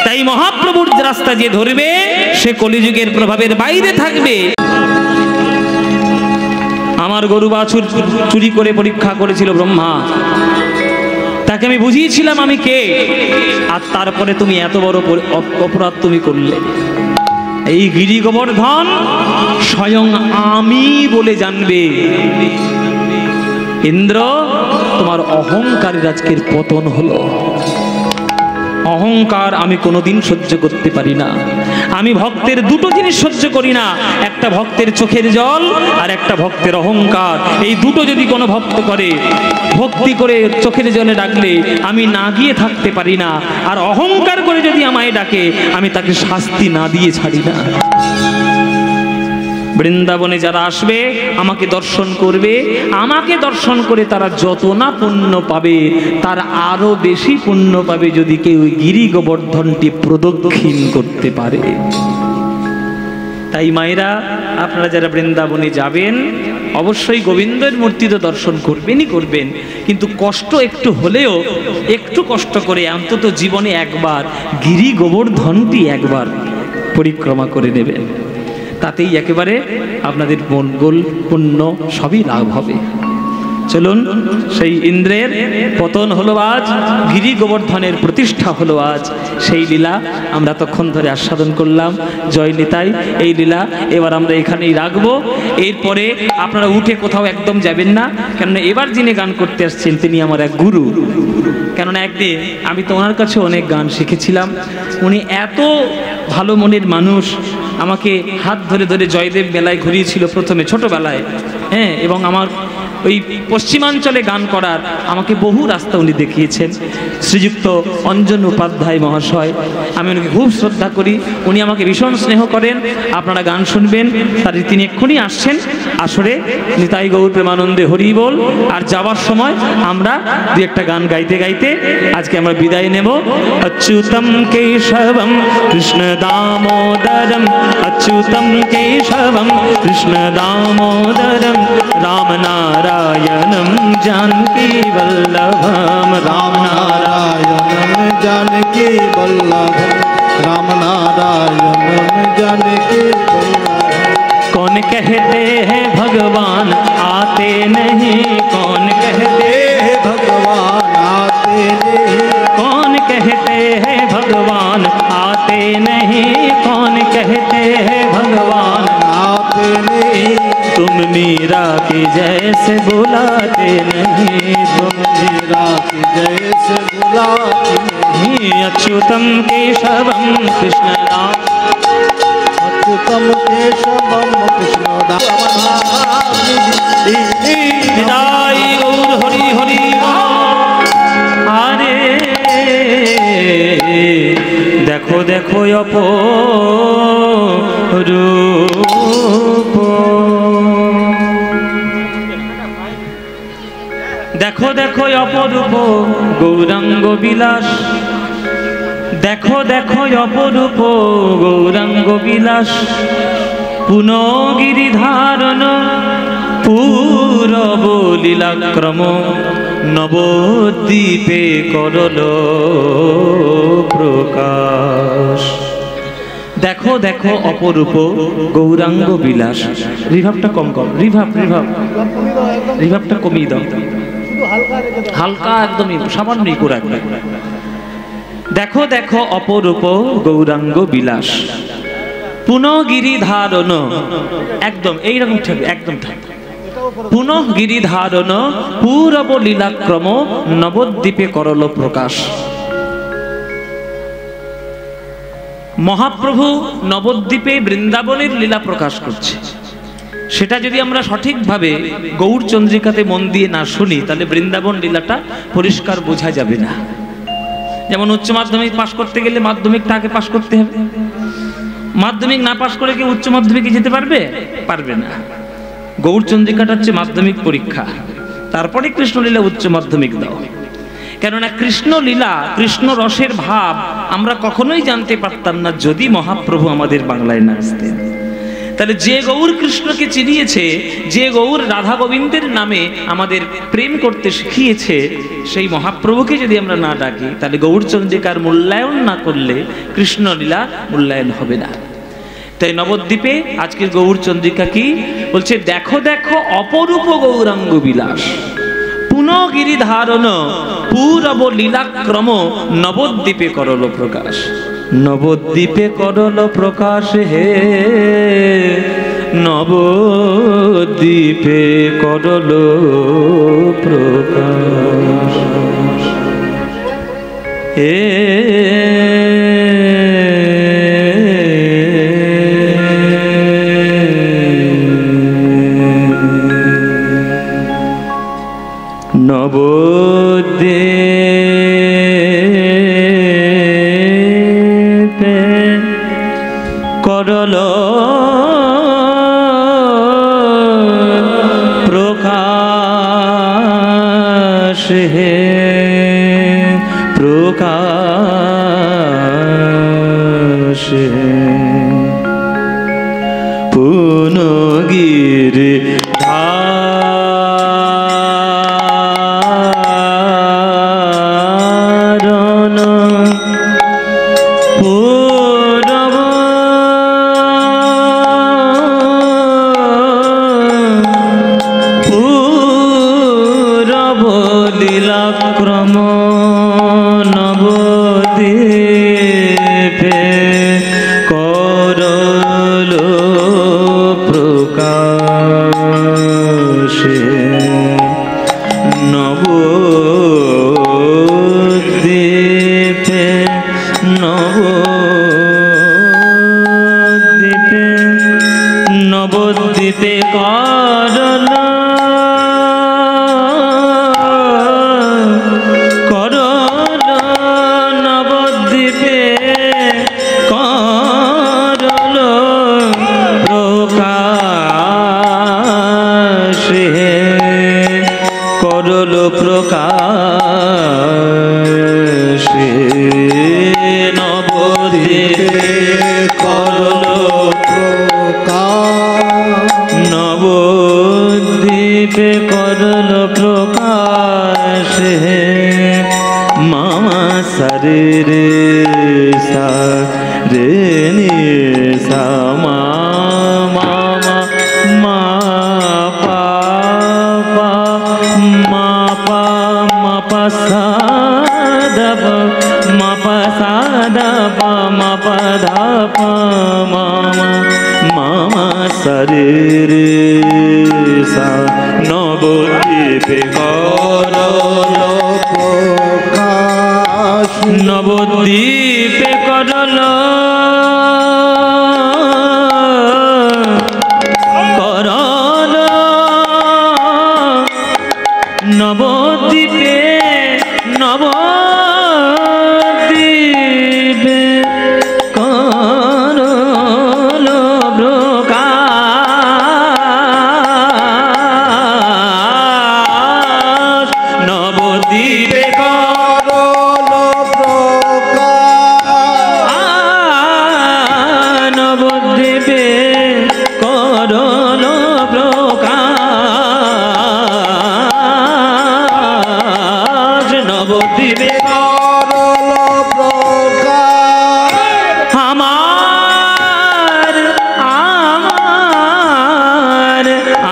তাই মহাপ্রভুর রাস্তা যে ধরবে সে কলিযুগের প্রভাবের বাইরে থাকবে। আমার গরু বাছুর চুরি করে পরীক্ষা করেছিল ব্রহ্মা, তাকে আমি বুঝিয়েছিলাম আমি কে, আর তারপরে তুমি এত বড় অপরাধ তুমি করলে। এই গিরি গোবর্ধন স্বয়ং আমি বলে জানবে। ইন্দ্র, তোমার অহংকারের আজকের পতন হলো। অহংকার আমি কোনোদিন সহ্য করতে পারি না। আমি ভক্তের দুটো জিনিস সহ্য করি না, একটা ভক্তের চোখের জল আর একটা ভক্তের অহংকার। এই দুটো যদি কোনো ভক্ত করে, ভক্তি করে চোখের জলে ডাকলে আমি না গিয়ে থাকতে পারি না, আর অহংকার করে যদি আমায় ডাকে আমি তাকে শাস্তি না দিয়ে ছাড়ি না। বৃন্দাবনে যারা আসবে আমাকে দর্শন করবে, আমাকে দর্শন করে তারা যত না পুণ্য পাবে তার আরো বেশি পুণ্য পাবে যদি কেউ গিরি গোবর্ধনটি প্রদক্ষিণ করতে পারে। তাই মায়েরা, আপনারা যারা বৃন্দাবনে যাবেন অবশ্যই গোবিন্দের মূর্তি তো দর্শন করবেনই করবেন, কিন্তু কষ্ট একটু হলেও একটু কষ্ট করে অন্তত জীবনে একবার গিরি গোবর্ধনটি একবার পরিক্রমা করে নেবেন। তাতেই একেবারে আপনাদের মঙ্গল পুণ্য সবই লাভ হবে। চলুন, সেই ইন্দ্রের পতন হলো আজ, গিরি গোবর্ধনের প্রতিষ্ঠা হলো আজ। সেই লীলা আমরা তখন ধরে আস্বাদন করলাম। জয় নিতাই। এই লীলা এবার আমরা এখানেই রাখবো। এরপরে আপনারা উঠে কোথাও একদম যাবেন না, কেননা এবার যিনি গান করতে আসছেন তিনি আমার এক গুরু। কেননা একদিন আমি তো ওনার কাছে অনেক গান শিখেছিলাম। উনি এত ভালো মনের মানুষ, আমাকে হাত ধরে ধরে জয়দেব মেলায় ঘুরিয়েছিল প্রথমে ছোটবেলায়, হ্যাঁ, এবং আমার ওই পশ্চিমাঞ্চলে গান করার আমাকে বহু রাস্তা উনি দেখিয়েছেন। শ্রীযুক্ত অঞ্জন উপাধ্যায় মহাশয়, আমি ওনাকে খুব শ্রদ্ধা করি, উনি আমাকে ভীষণ স্নেহ করেন। আপনারা গান শুনবেন, তার তিনি এক্ষুনি আসছেন আসরে। নিতাই গৌর প্রেমানন্দে হরি বল। আর যাওয়ার সময় আমরা দু একটা গান গাইতে গাইতে আজকে আমরা বিদায় নেব। অচ্যুতম কেশবম কৃষ্ণ দামোদরম, অচ্যুতম কেশবম কৃষ্ণ দামোদরম, রাম নারায়ণম জানকী বল্লভম, রাম नारायणं जानकी वल्लभं, राम नारायणं जानकी वल्लभं। कौन कहते हैं भगवान आते नहीं, कौन कहते हैं भगवान आते नहीं, कौन कहते हैं भगवान आते नहीं, कौन कहते हैं भगवान आते नहीं। तुम मीरा की जैसे बुलाते नहीं, तुम मीरा की जैसे बुलाते नहीं। अच्युतम केशवम कृष्ण राम, अच्युतम केशवम कृष्ण दाम। निताई गौर हरि हरि आरे। देखो देखो অপরূপ, দেখো দেখো অপরূপ গৌরাঙ্গ বিলাস। দেখো দেখো অপরূপ গৌরাঙ্গ বিলাস, পুনগিরি ধারণ পূরব লীলাক্রম, নবদ্বীপে করল প্রকাশ। দেখো দেখো অপরূপ গৌরাঙ্গ বিলাস। রিভাবটা কম কম, রিভাবটা কমিয়ে দাও, হালকা একদমই সামান্যই করে একবার। দেখো দেখো অপরূপ গৌরাঙ্গ বিলাস, পুনগিরি ধারণ, একদম এইরকম ঠিক, একদম ঠিক। পুনগিরি ধারণ পূরব লীলাক্রম, নবদ্বীপে করল প্রকাশ। মহাপ্রভু নবদ্বীপে বৃন্দাবনের লীলা প্রকাশ করছে। সেটা যদি আমরা সঠিকভাবে গৌর চন্দ্রিকাতে মন দিয়ে না শুনি, তাহলে বৃন্দাবন লীলাটা পরিষ্কার বোঝা যাবে না। যেমন উচ্চ মাধ্যমিক পাশ করতে গেলে মাধ্যমিকটা আগে পাশ করতে হবে। মাধ্যমিক না পাশ করে কি উচ্চ মাধ্যমিকে যেতে পারবে? পারবে না। গৌর চন্দ্রিকাটা হচ্ছে মাধ্যমিক পরীক্ষা, তারপরে কৃষ্ণলীলা উচ্চ মাধ্যমিক দাও। কেননা কৃষ্ণলীলা, কৃষ্ণ রসের ভাব আমরা কখনোই জানতে পারতাম না যদি মহাপ্রভু আমাদের বাংলায় না আসতেন। তাহলে যে গৌর কৃষ্ণকে চিনিয়েছে, যে গৌর রাধা গোবিন্দের নামে আমাদের প্রেম করতে শিখিয়েছে, সেই মহাপ্রভুকে যদি আমরা না ডাকি, তাহলে গৌর চন্দ্রিকার মূল্যায়ন না করলে কৃষ্ণলীলা মূল্যায়ন হবে না। তাই নবদ্বীপে আজকের গৌর চন্দ্রিকা কি বলছে? দেখো দেখো অপরূপ গৌরাঙ্গ বিলাস, পুনগিরি ধারণ পূরব লীলাক্রম, নবদ্বীপে করল প্রকাশ। নবদ্বীপে করল প্রকাশ হে, নবদ্বীপে করল প্রকাশ হে। নবদ্বীপে করল প্রকাশ হে, প্রকাশ হে। পুনগিরি লীলাক্রম, নবদ্বীপে করল প্রকাশ, নবদ্বীপে, নবদ্বীপে, নবদ্বীপে করল প্রকাশ, নবদ্বীপে করল প্রকাশ, নবদ্বীপে করল প্রকাশ হে। মামা সারে রে সা রে নি সা মা মা মা পা পা মা পা মা পা সা দা পা মা পা সা দা পা মা পা ধা পা মা মা মা সারে রে সা। নবদ্বীপে করল প্রকাশ, নবদ্বীপে করল করল, নবদ্বীপে, নবদ্বীপে করল প্রকাশ, নবদ্বীপে করল প্রকাশ, নবদ্বীপে করল প্রকাশ আমার আমার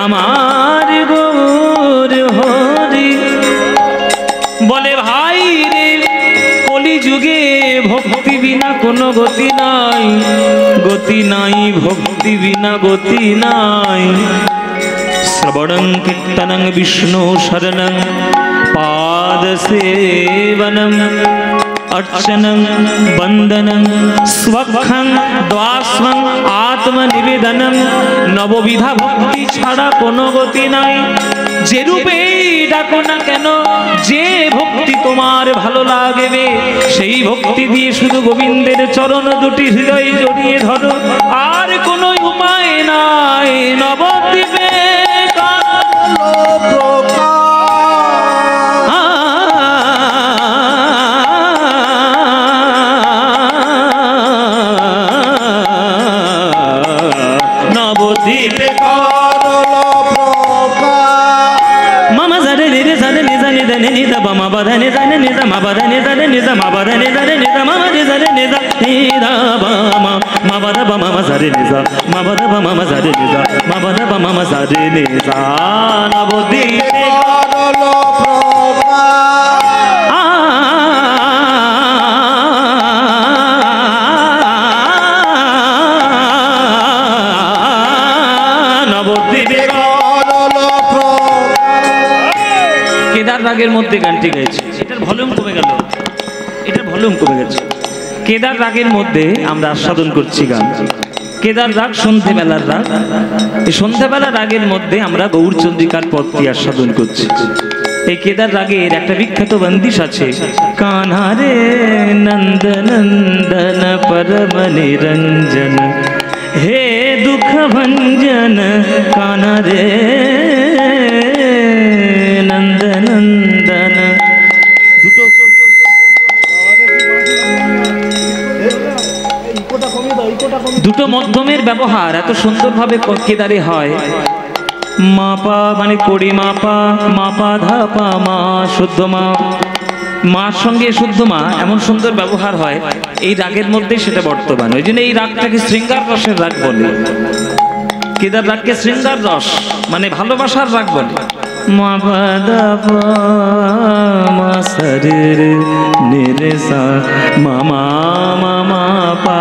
আমার গৌর হরি। বলে ভাই রে, কলিযুগে ভক্তি বিনা কোনো গতি নাই, গতি নাই ভক্তি বিনা গতি নাই। শ্রবণং কীর্তনং বিষ্ণু শরণং পাদ সেবনং अर्चनं बंदनं स्वखं द्वास्वं आत्मनिवेदनं नवविधा भक्ति छाड़ा कोनो गति নাই। যে রূপেই ডাকো না কেন, যে ভক্তি তোমার ভালো লাগবে সেই ভক্তি দিয়ে শুধু গোবিন্দের চরণ দুটি হৃদয়ে জড়িয়ে ধরো, আর কোনো উপায় নাই। নবদ্বীপে কেদার রাগের মধ্যে গানটি গাইছে, এটার ভলিউম কমে গেল, এটার ভলিউম কমে গেছে। কেদার রাগের মধ্যে আমরা আস্বাদন করছি গান। কেদার রাগ সন্ধ্যেবেলার রাগ, এই সন্ধ্যেবেলার রাগের মধ্যে আমরা গৌরচন্দ্রিকার পদটি আস্বাদন করছি। এই কেদার রাগের একটা বিখ্যাত বন্দিশ আছে, কাन्हा রে নন্দ নন্দন পরম নিরঞ্জন হে দুঃখ ভঞ্জন कान्हा রে নন্দ নন্দন। দুটো মধ্যমের ব্যবহার এত সুন্দরভাবে কেদারে হয়। মাপা মানে কড়ি মাপা, মাপা ধাপা মা শুদ্ধ মা, মার সঙ্গে শুদ্ধ মা, এমন সুন্দর ব্যবহার হয় এই রাগের মধ্যে, সেটা বর্তমান। ওই জন্য এই রাগটাকে শৃঙ্গার রসের রাগ বলে। কেদার রাগকে শৃঙ্গার রস মানে ভালোবাসার রাগ বলে। মা বাদা মা শরীর নিরেসা মামা মামা পা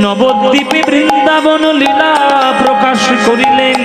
নবদ্বীপে বৃন্দাবন লীলা প্রকাশ করিলেন,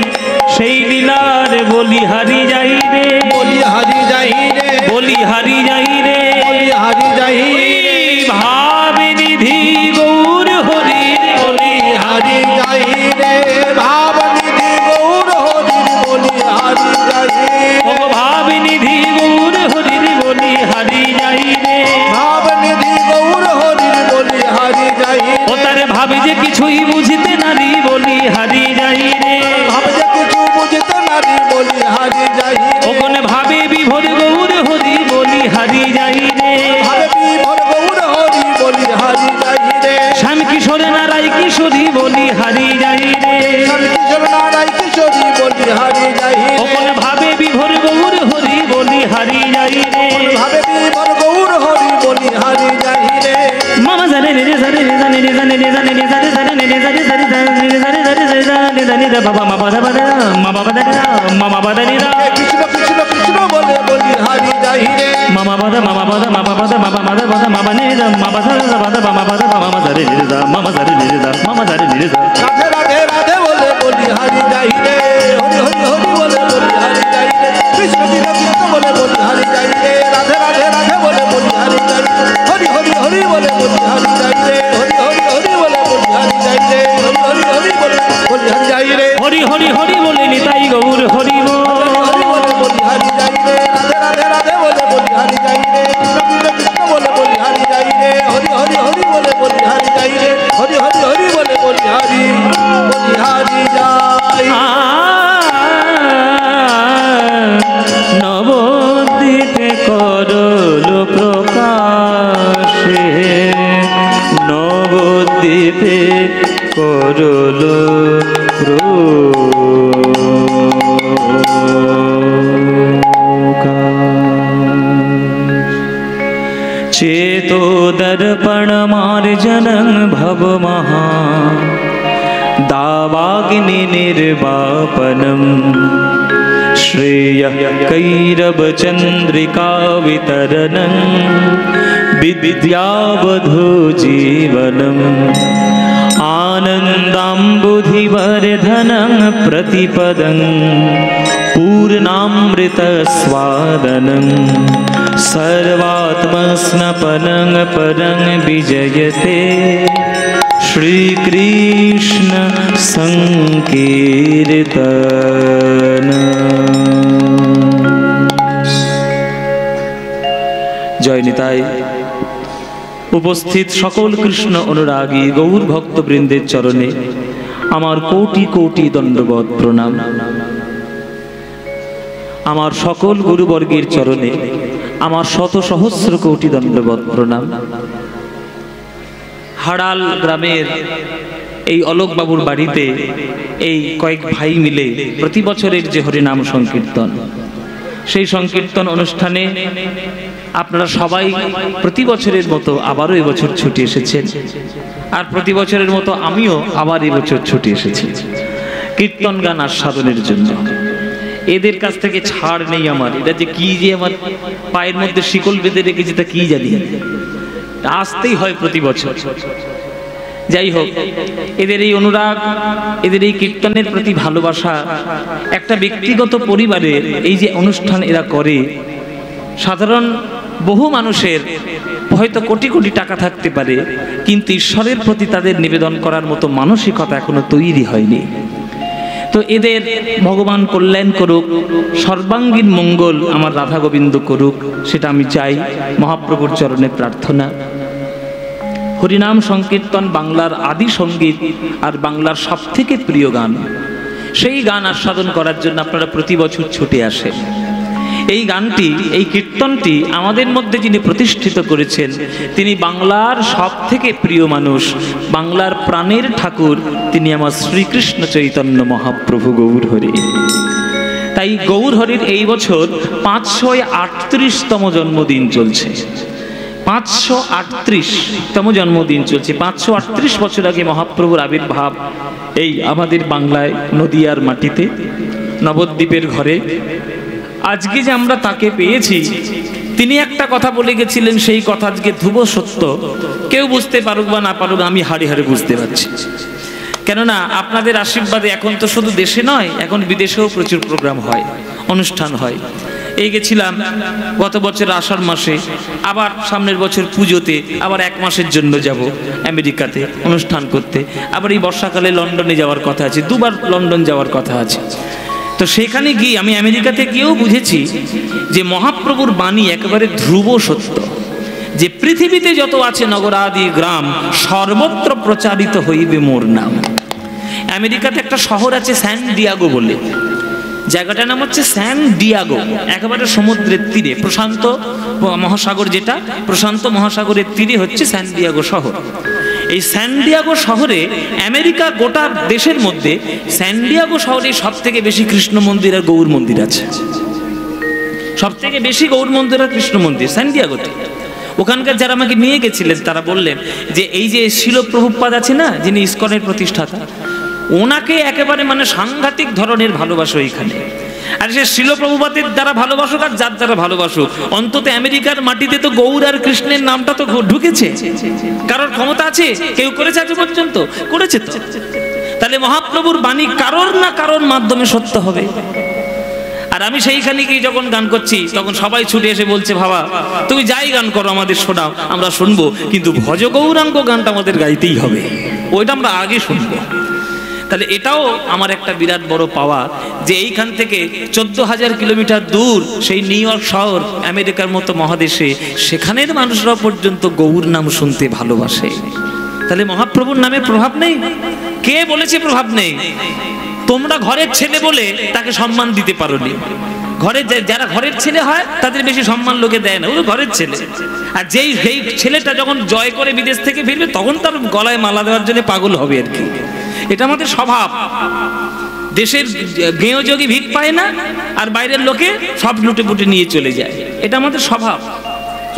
সেই লীলার বলিহারি যাই রে, বলিহারি যাই রে, বলিহারি যাই রে, বলিহারি যাই রে, ভাবে নিধি গৌর হরির বলিহারি যাই রে, ভাব নিধি গৌর হরির বলিহারি যাই রে, ও ভাবে নিধি গৌর হরির বলিহারি যাই রে, ভাব নিধি গৌর হরির বলিহারি যাই রে, ও তার ভাবে যে কিছুই বুঝিতে নারী বলিহারি যাই রে, ভাব যে কিছু বুঝিতে নারী বলিহারি যাই রে, ওখানে ভাবে বিভোর গৌর হরি বলিহারি যাই রে, ভাবে বিভোর গৌর হরি বলিহারি যাই রে, শ্যাম কিশোর নারায় কিশোরী বলিহারি যাই রে, কিশোর নারায় কিশোরী বলিহারি যাই রে, ওখানে ভাবে বিভোর গৌর হরি বলিহারি যাই রে, ভাবে বিভোর গৌর হরি বলিহারি যাই রে, মামা জানে রে জানে রে জানে রে জানে রে জানে রে জানে জানে রে জানে জানে জানে জানে জানে জানে জানে রে বাবা মা বাবা বাবা মা বাবা দাদা মা বাবা দাদা কৃষ্ণ কৃষ্ণ কৃষ্ণ বলে বলিহারি যাই রে, মামা বাবা মামা বাবা মা বাবা দাদা বাবা মাদা বাবা মামা নে মামা দাদা বাবা মামা বাবা মামা জানে রে জা মামা জানে রে জা মামা জানে রে জা রাধে রাধে রাধে বলে বলিহারি যাই রে, হরি হরি হরি বলে বলিহারি যাই রে, কৃষ্ণ কৃষ্ণ কৃষ্ণ বলে বলিহারি যাই রে, রাধে রাধে রাধে বলে বলিহারি যাই রে, হরি হরি হরি বলে বলিহারি যাই রে, হরি হরি হরি বলে বলিহারি যাই রে, হরি হরি হরি বলে বলিহারি যাই রে, হরি হরি হরি বলে নিতাই গৌর হরি হরি বলে বলিহারি যাই রে, রাধে রাধে রাধে বলে বলিহারি যাই রে, কৃষ্ণ কৃষ্ণ কৃষ্ণ বলে বলিহারি যাই রে, হরি হরি হরি বলে বলিহারি যাই রে, হরি হরি হরি বলে বলিহারি বলিহারি निर्वापनम् श्रेयः कैरवचन्द्रिका वितरणं विद्यावधू जीवनम् आनन्दाम्बुधिवर्धनं प्रतिपदं पूर्णामृतस्वादनं सर्वात्मस्नपनं परं विजयते श्रीकृष्ण संकीर्तन। जय निताई। उपस्थित सकल कृष्ण अनुरागी गौर भक्तबृंदेर चरणे आमार कोटि कोटि दंडवत प्रणाम। आमार सकल गुरुवर्गेर चरणे आमार शत सहस्र कोटि दंडवत प्रणाम। हाड़ाल ग्रामेर এই অলোক বাবুর বাড়িতে এই কয়েক ভাই মিলে প্রতি বছরের যে হরিনাম সংকীর্তন, সেই সংকীর্তন অনুষ্ঠানে আপনারা সবাই প্রতি বছরের মতো আবারও এবছর ছুটি এসেছেন। আর প্রতি বছরের মতো আমিও আবার এবছর ছুটি এসেছি কীর্তন গান আস্বাদনের জন্য। এদের কাছ থেকে ছাড় নেই আমার। এটা যে কি যে আমার পায়ের মধ্যে শিকল বেঁধে রেখেছে তা কি জানি, আসতেই হয় প্রতি বছর। যাই হোক, এদের এই অনুরাগ, এদের এই কীর্তনের প্রতি ভালোবাসা, একটা ব্যক্তিগত পরিবারের এই যে অনুষ্ঠান এরা করে, সাধারণ বহু মানুষের হয়তো কোটি কোটি টাকা থাকতে পারে, কিন্তু ঈশ্বরের প্রতি তাদের নিবেদন করার মতো মানসিকতা এখনো তৈরি হয়নি। তো এদের ভগবান কল্যাণ করুক, সর্বাঙ্গীন মঙ্গল আমার রাধা গোবিন্দ করুক, সেটা আমি চাই। মহাপ্রভুর চরণে প্রার্থনা। হরিনাম সংকীর্তন বাংলার আদি সঙ্গীত আর বাংলার সবথেকে প্রিয় গান। সেই গান আস্বাদন করার জন্য আপনারা প্রতি বছর ছুটে আসেন। এই গানটি, এই কীর্তনটি আমাদের মধ্যে যিনি প্রতিষ্ঠিত করেছেন, তিনি বাংলার সবথেকে প্রিয় মানুষ, বাংলার প্রাণের ঠাকুর, তিনি আমার শ্রীকৃষ্ণ চৈতন্য মহাপ্রভু গৌর হরি। তাই গৌর হরির এই বছর 538তম জন্মদিন চলছে। 538তম জন্মদিন চলছে। 538 বছর আগে মহাপ্রভুর আবির্ভাব এই আমাদের বাংলায় নদিয়ার মাটিতে নবদ্বীপের ঘরে। আজকে যে আমরা তাকে পেয়েছি, তিনি একটা কথা বলে গেছিলেন, সেই কথা আজকে ধ্রুব সত্য। কেউ বুঝতে পারুক বা না পারুক, আমি হাড়ে হাড়ে বুঝতে পারছি। কেননা আপনাদের আশীর্বাদে এখন তো শুধু দেশে নয়, এখন বিদেশেও প্রচুর প্রোগ্রাম হয়, অনুষ্ঠান হয়। এই গেছিলাম গত বছর আষাঢ় মাসে, আবার সামনের বছর পুজোতে আবার 1 মাসের জন্য যাব আমেরিকাতে অনুষ্ঠান করতে। আবার এই বর্ষাকালে লন্ডনে যাওয়ার কথা আছে, 2 বার লন্ডন যাওয়ার কথা আছে। তো সেখানে গিয়ে আমি আমেরিকাতে গিয়েও বুঝেছি যে মহাপ্রভুর বাণী একেবারে ধ্রুব সত্য, যে পৃথিবীতে যত আছে নগরাদি গ্রাম, সর্বত্র প্রচারিত হইবে মোর নাম। আমেরিকাতে একটা শহর আছে স্যান ডিয়াগো বলে, জায়গাটার নাম হচ্ছে স্যান ডিয়াগো, একেবারে সমুদ্রের তীরে, প্রশান্ত মহাসাগর, যেটা প্রশান্ত মহাসাগরের তীরে হচ্ছে স্যান ডিয়াগো শহর। এই স্যান ডিয়াগো শহরে, আমেরিকা গোটা দেশের মধ্যে স্যান ডিয়াগো শহরে সবথেকে বেশি কৃষ্ণ মন্দির আর গৌর মন্দির আছে। সবথেকে বেশি গৌর মন্দির আর কৃষ্ণ মন্দির স্যান ডিয়াগোতে। ওখানকার যারা আমাকে নিয়ে গেছিলেন তারা বললেন যে এই যে শিল প্রভুপাদ আছে না, যিনি ইসকনের প্রতিষ্ঠাতা, ওনাকে একেবারে মানে সাংঘাতিক ধরনের ভালোবাসো এখানে। আর সে শিল প্রভুপাদের দ্বারা ভালোবাসুক আর যার দ্বারা ভালোবাসুক, অন্তত আমেরিকার মাটিতে তো গৌর আর কৃষ্ণের নামটা তো ঢুকেছে। কারোর ক্ষমতা আছে? কেউ করেছে আজ পর্যন্ত? করেছে তো। তাহলে মহাপ্রভুর বাণী কারোর না কারোর মাধ্যমে সত্য হবে। আর আমি সেইখানে গিয়ে যখন গান করছি, তখন সবাই ছুটে এসে বলছে, বাবা তুমি যাই গান করো আমাদের শোনাও, আমরা শুনবো, কিন্তু ভজ গৌরাঙ্গ গানটা আমাদের গাইতেই হবে, ওইটা আমরা আগে শুনবো। তাহলে এটাও আমার একটা বিরাট বড় পাওয়া, যে এইখান থেকে 14,000 কিলোমিটার দূর সেই নিউ ইয়র্ক শহর, আমেরিকার মতো মহাদেশে, সেখানের মানুষরা পর্যন্ত গৌর নাম শুনতে ভালোবাসে। তাহলে মহাপ্রভুর নামে প্রভাব নেই? কে বলেছে প্রভাব নেই? তোমরা ঘরের ছেলে বলে তাকে সম্মান দিতে পারোনি। ঘরে যারা ঘরের ছেলে হয় তাদের বেশি সম্মান লোকে দেয় না, ও ঘরের ছেলে। আর যেই ছেলেটা যখন জয় করে বিদেশ থেকে ফিরবে, তখন তার গলায় মালা দেওয়ার জন্য পাগল হবে আর কি। এটা আমাদের স্বভাব। দেশের গেঁয়ো যোগী ভিক পায় না, আর বাইরের লোকে সব লুটে পুটে নিয়ে চলে যায়, এটা আমাদের স্বভাব।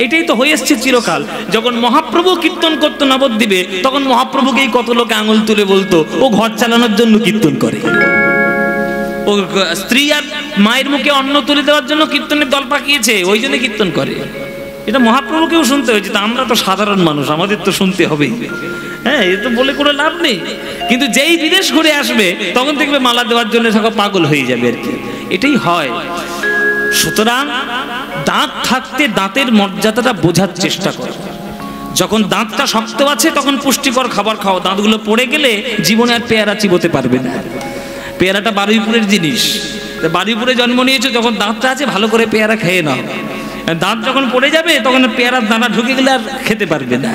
এটাই তো হয়ে এসছে চিরকাল। যখন মহাপ্রভু কীর্তন করতো নবদ্বীপে, তখন মহাপ্রভুকেই কত লোকে আঙুল তুলে বলতো ও ঘর চালানোর জন্য কীর্তন করে। ও স্ত্রী আর মায়ের মুখে অন্ন তুলে দেওয়ার জন্য কীর্তনের দল পাকিয়েছে, ওই জন্য কীর্তন করে। এটা মহাপ্রভুকেও শুনতে হয়েছে, তা আমরা তো সাধারণ মানুষ, আমাদের তো শুনতে হবেই। হ্যাঁ, এ তো বলে কোনো লাভ নেই। কিন্তু যেই বিদেশ ঘুরে আসবে তখন দেখবে মালা দেওয়ার জন্য সব পাগল হয়ে যাবে আর কি, এটাই হয়। সুতরাং দাঁত থাকতে দাঁতের মর্যাদাটা বোঝার চেষ্টা করো। যখন দাঁতটা শক্ত আছে তখন পুষ্টিকর খাবার খাও, দাঁতগুলো পড়ে গেলে জীবনে আর পেয়ারা চিবোতে পারবে না। পেয়ারাটা বারুইপুরের জিনিস, বারুইপুরে জন্ম নিয়েছো, যখন দাঁতটা আছে ভালো করে পেয়ারা খেয়ে নাও। দাঁত যখন পড়ে যাবে তখন পেয়ারার দানা ঢুকে গেলে আর খেতে পারবে না।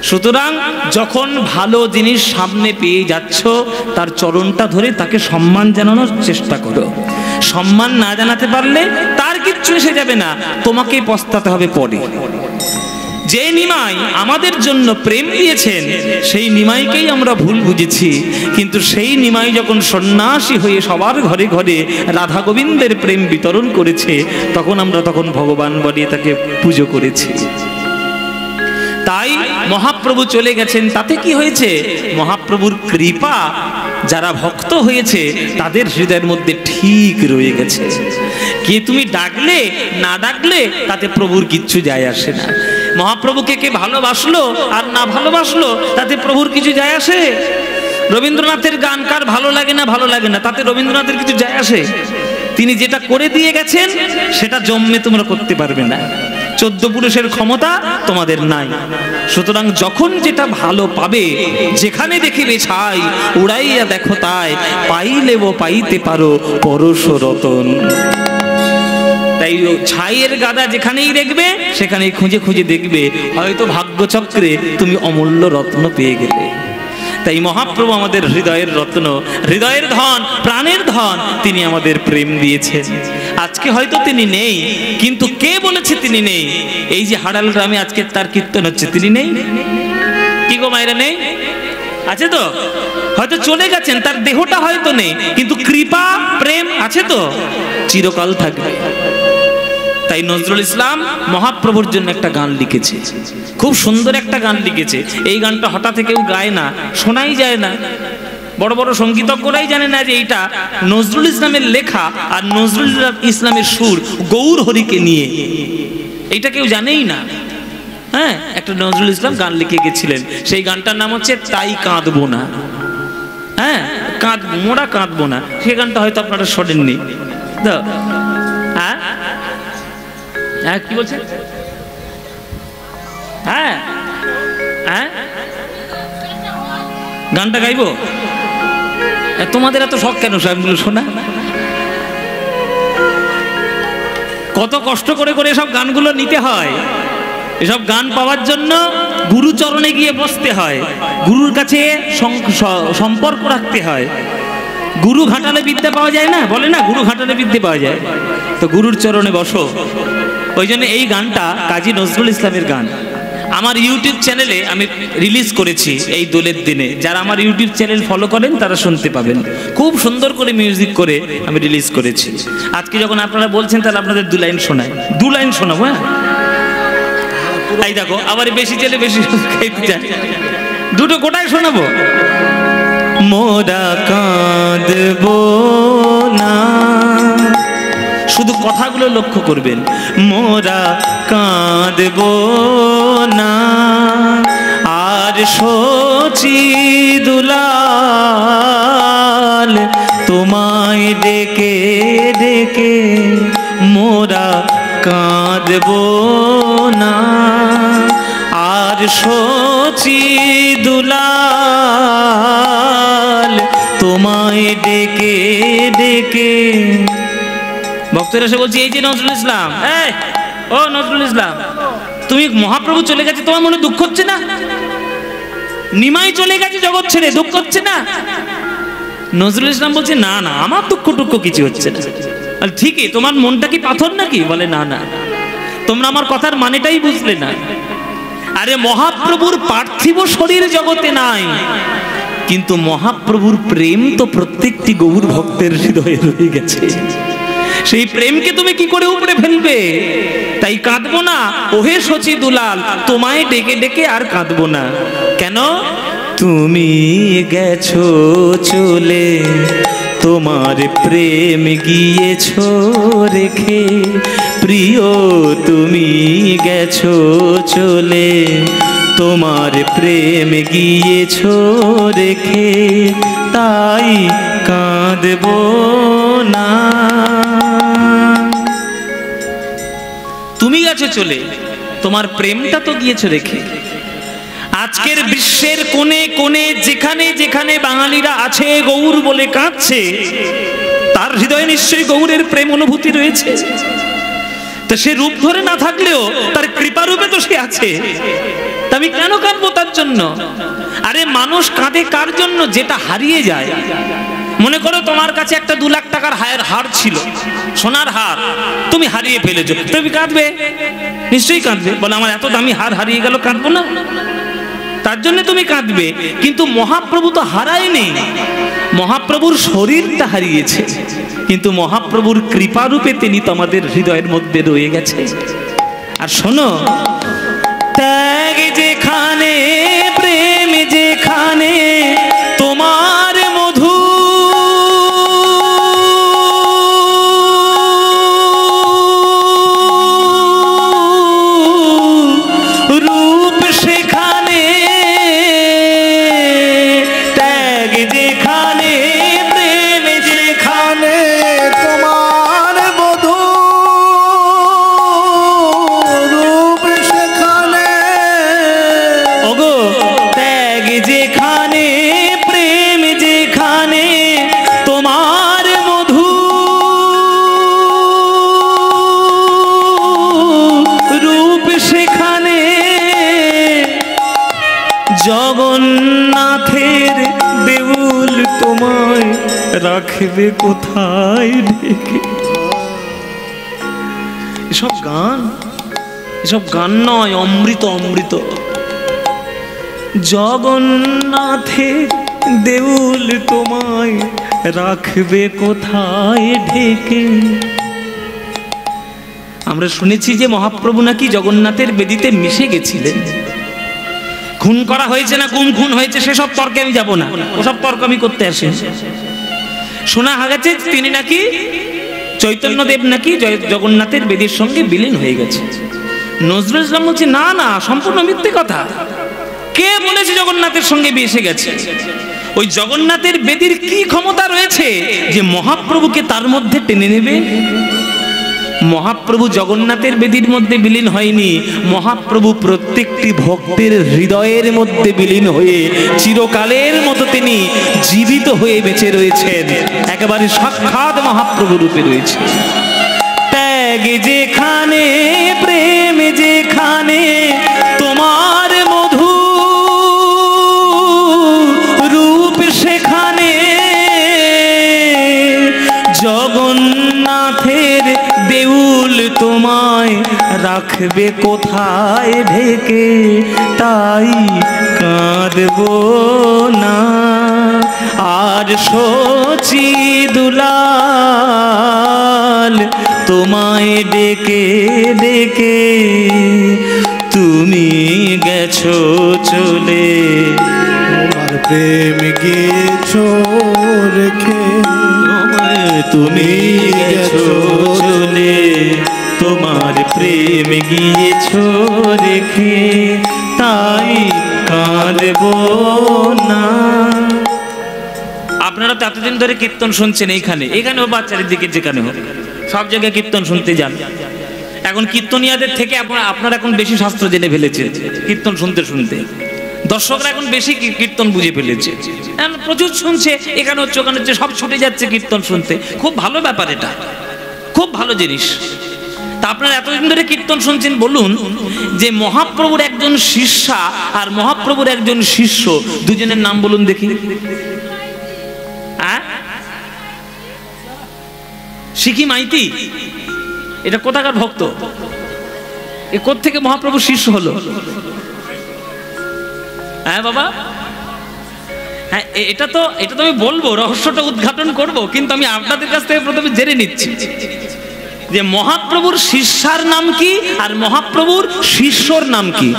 সুতরাং যখন ভালো জিনিস সামনে পেয়ে যাচ্ছ তার চরণটা ধরে তাকে সম্মান জানানোর চেষ্টা করো। সম্মান না জানাতে পারলে তার কিচ্ছু এসে যাবে না, তোমাকেই পস্তাতে হবে পরে। যে নিমাই আমাদের জন্য প্রেম দিয়েছেন সেই নিমাইকেই আমরা ভুল বুঝেছি, কিন্তু সেই নিমাই যখন সন্ন্যাসী হয়ে সবার ঘরে ঘরে রাধা গোবিন্দের প্রেম বিতরণ করেছে তখন আমরা ভগবান বানিয়ে তাকে পুজো করেছি। তাই মহাপ্রভু চলে গেছেন, তাতে কি হয়েছে? মহাপ্রভুর কৃপা যারা ভক্ত হয়েছে তাদের হৃদয়ের মধ্যে ঠিক রয়ে গেছে। কে তুমি ডাকলে না ডাকলে তাতে প্রভুর কিচ্ছু যায় আসে না। মহাপ্রভুকে কে ভালোবাসলো আর না ভালোবাসলো তাতে প্রভুর কিছু যায় আসে? রবীন্দ্রনাথের গান কার ভালো লাগে না তাতে রবীন্দ্রনাথের কিছু যায় আসে? তিনি যেটা করে দিয়ে গেছেন সেটা জন্মে তোমরা করতে পারবে না, 14 পুরুষের ক্ষমতা তোমাদের নাই। সুতরাং যখন যেটা ভালো পাবে, যেখানে দেখিবে ছাই উড়াইয়া দেখো তাই, পাইলেব পাইতে পারো পরশ রতন। তাই ছাইয়ের গাদা যেখানেই দেখবে সেখানেই খুঁজে খুঁজে দেখবে, হয়তো ভাগ্যচক্রে তুমি অমূল্য রত্ন পেয়ে গেলে। তাই মহাপ্রভু আমাদের হৃদয়ের রত্ন, হৃদয়ের ধন, প্রাণের ধন, তিনি আমাদের প্রেম দিয়েছেন। আজকে হয়তো তিনি নেই, কিন্তু কে বলেছে তিনি নেই? এই যে হাড়াল গ্রামে আজকে তার কীর্তন হচ্ছে, তিনি নেই? কি গো মায়েরা, নেই? আছে তো? হয়তো চলে গেছেন, তার দেহটা হয়তো নেই, কিন্তু কৃপা প্রেম আছে তো, চিরকাল থাকবে। তাই নজরুল ইসলাম মহাপ্রভুর জন্য একটা গান লিখেছে, খুব সুন্দর একটা গান লিখেছে। এই গানটা হঠাৎ কেউ গায় না, শোনাই যায় না, বড় বড় সঙ্গীতজ্ঞরাই জানে না যে এইটা নজরুল ইসলামের লেখা আর নজরুল ইসলামের সুর গৌর হরিকে নিয়ে, এইটা কেউ জানেই না। হ্যাঁ, একটা নজরুল ইসলাম গান লিখে গেছিলেন, সেই গানটার নাম হচ্ছে তাই কাঁদবো না। হ্যাঁ, মোরা কাঁদবো না, সেই গানটা হয়তো আপনারা শোনেননি। হ্যাঁ হ্যাঁ, কি বলছেন? হ্যাঁ হ্যাঁ, গানটা গাইবো? তোমাদের এত শখ কেন সবগুলো শোনা? কত কষ্ট করে করে এসব গানগুলো নিতে হয়। এসব গান পাওয়ার জন্য গুরু চরণে গিয়ে বসতে হয়, গুরুর কাছে সম্পর্ক রাখতে হয়। গুরু ঘাটালে বিদ্যা পাওয়া যায় না, বলে না গুরু ঘাটালে বিদ্যা পাওয়া যায়, তো গুরুর চরণে বসো। ওই জন্য এই গানটা কাজী নজরুল ইসলামের গান আমার ইউটিউব চ্যানেলে আমি রিলিজ করেছি এই দোলের দিনে। যারা আমার ইউটিউব চ্যানেল ফলো করেন তারা শুনতে পাবেন, খুব সুন্দর করে মিউজিক করে আমি রিলিজ করেছি। আজকে যখন আপনারা বলছেন তাহলে আপনাদের 2 লাইন শোনাই, 2 লাইন শোনাবো। হ্যাঁ, এই দেখো আবার বেশি চেলে বেশি খাইতে যায়, 2টো গোটাই শোনাবো। মোরা কাঁদবো না, শুধু কথাগুলো লক্ষ্য করবেন। মোরা কাঁদবো না আর শচী দুলাল তোমায় ডেকে ডেকে, মোরা কাঁদবো না আর শচী দুলাল তোমায় ডেকে ডেকে। ভক্তরা এসে বলছি, এই যে নজরুল ইসলাম, ও নজরুল ইসলাম, তুমি মহাপ্রভু চলে গেছে, তোমার মনে দুঃখ হচ্ছে না? নিমাই চলে গেছে জগৎ ছেড়ে, দুঃখ হচ্ছে না? নজরুল ইসলাম বলছে, না না, আমার দুঃখ টুক্ষ কিছু হচ্ছে না। ঠিকই, তোমার মনটা কি পাথর নাকি? বলে না না, তোমরা আমার কথার মানেটাই বুঝলে না। আরে মহাপ্রভুর পার্থিব শরীর জগতে নাই, কিন্তু মহাপ্রভুর প্রেম তো প্রত্যেকটি গৌর ভক্তের হৃদয়ে রয়ে গেছে। সেই প্রেমকে তুমি কি করে উপড়ে ফেলবে? তাই কাঁদবো না ওহে শচী দুলাল, তোমায় ডেকে ডেকে আর কাঁদবো না। কেন? তুমি গেছো চলে তোমার প্রেম গিয়েছো রেখে, প্রিয় তুমি গেছো চলে, তোমার প্রেম গিয়েছো রেখে, তাই কাঁদবো না। তুমি গেছো চলে, তোমার প্রেমটা তো গিয়েছো রেখে। আজকের বিশ্বের কোণে কোণে যেখানে যেখানে বাঙালিরা আছে গৌর বলে কাঁদছে, তার হৃদয়ে নিশ্চয়ই গৌরের প্রেম অনুভূতি রয়েছে। তো সে রূপ ধরে না থাকলেও তার কৃপা রূপে তো সে আছে। তা আমি কেন কাঁদবো তার জন্য? আরে মানুষ কাঁদে কার জন্য? যেটা হারিয়ে যায়। মনে করো তোমার কাছে একটা 2 লাখ টাকার হার ছিল, সোনার হার, তুমি হারিয়ে ফেলেছো, তুমি কাঁদবে? নিশ্চয়ই কাঁদবে। বলে আমার এত দামি হার হারিয়ে গেল, কাঁদবো না? তার জন্য তুমি কাঁদবে। কিন্তু মহাপ্রভু তো হারায়নি, মহাপ্রভুর শরীরটা হারিয়েছে, কিন্তু মহাপ্রভুর কৃপারূপে তিনি তো আমাদের হৃদয়ের মধ্যে রয়ে গেছে। আর শোনো, ত্যাগ যেখানে প্রেম যেখানে তোমার মধু, রূপ সেখানে, ত্যাগ যেখানে প্রেম যেখানে তোমার মধু, রূপ সেখানে। ওগো ত্যাগ যেখানে প্রেম যেখানে তোমার মধু, রূপ সেখানে, জগন্নাথের দেউল তোমায় রাখবে কোথায় ঢেকে। এসব গান, এসব গান নয়, অমৃত অমৃত। জগন্নাথের দেউল তোমায় রাখবে কোথায় ঢেকে। আমরা শুনেছি যে মহাপ্রভু নাকি জগন্নাথের বেদিতে মিশে গেছিলেন। খুন করা হয়েছে না গুম খুন হয়েছে সেসব তর্কে আমি যাব না, ওসব তর্ক আমি করতে আসি। শোনা গেছে তিনি নাকি, চৈতন্যদেব নাকি জগন্নাথের বেদির সঙ্গে বিলীন হয়ে গেছে। নজরুল ইসলাম বলছে না না, সম্পূর্ণ মিথ্যে কথা। কে বলেছে জগন্নাথের সঙ্গে মিশে গেছে? ওই জগন্নাথের বেদির কি ক্ষমতা রয়েছে যে মহাপ্রভুকে তার মধ্যে টেনে নেবে? মহাপ্রভু জগন্নাথের বেদির মধ্যে বিলীন হয়নি, মহাপ্রভু প্রত্যেকটি ভক্তের হৃদয়ের মধ্যে বিলীন হয়ে চিরকালের মতো তিনি জীবিত হয়ে বেঁচে রয়েছেন, একেবারে সাক্ষাৎ মহাপ্রভু রূপে রয়েছে। ত্যাগ যেখানে প্রেম যেখানে তোমার মধু, রূপ সেখানে, জগন্নাথের দেউল তোমায় রাখবে কোথায় ঢেকে, তাই কাঁদবো না। আর শচী দুলাল তোমায় ডেকে ডেকে তুমি গেছো চলে, তোমার প্রেম গেছো রেখে, তুমি গেছো চলে, তোমার প্রেম গিয়েছো রেখে, তাই কাঁদবো না। আপনারা তো এতদিন ধরে কীর্তন শুনছেন, এইখানে এখানেও বাচ্চাদের দিকে যেখানে হোক সব জায়গায় কীর্তন শুনতে যান। এখন কীর্তনিয়াদের থেকে আপনারা এখন বেশি শাস্ত্র জেনে ফেলেছেন কীর্তন শুনতে শুনতে। দর্শকরা এখন বেশি কীর্তন বুঝে ফেলেছে, প্রচুর শুনছে, এখানে হচ্ছে ওখানে হচ্ছে, সব ছুটে যাচ্ছে কীর্তন শুনতে। খুব ভালো ব্যাপার, এটা খুব ভালো জিনিস। তা আপনারা এতদিন ধরে কীর্তন শুনছেন, বলুন যে মহাপ্রভুর একজন শিষ্যা আর মহাপ্রভুর একজন শিষ্য, দুজনের নাম বলুন দেখি। শিখি মাইতি, এটা কোথাকার ভক্ত? এ কোত্থেকে মহাপ্রভুর শিষ্য হলো? হ্যাঁ বাবা, হ্যাঁ এটা তো আমি বলবো, রহস্যটা উদ্ঘাটন করব, কিন্তু আমি আপনাদের কাছ থেকে প্রথমে জেনে নিচ্ছি যে মহাপ্রভুর শিষ্যার নাম কি আর মহাপ্রভুর শিষ্যর নাম কি।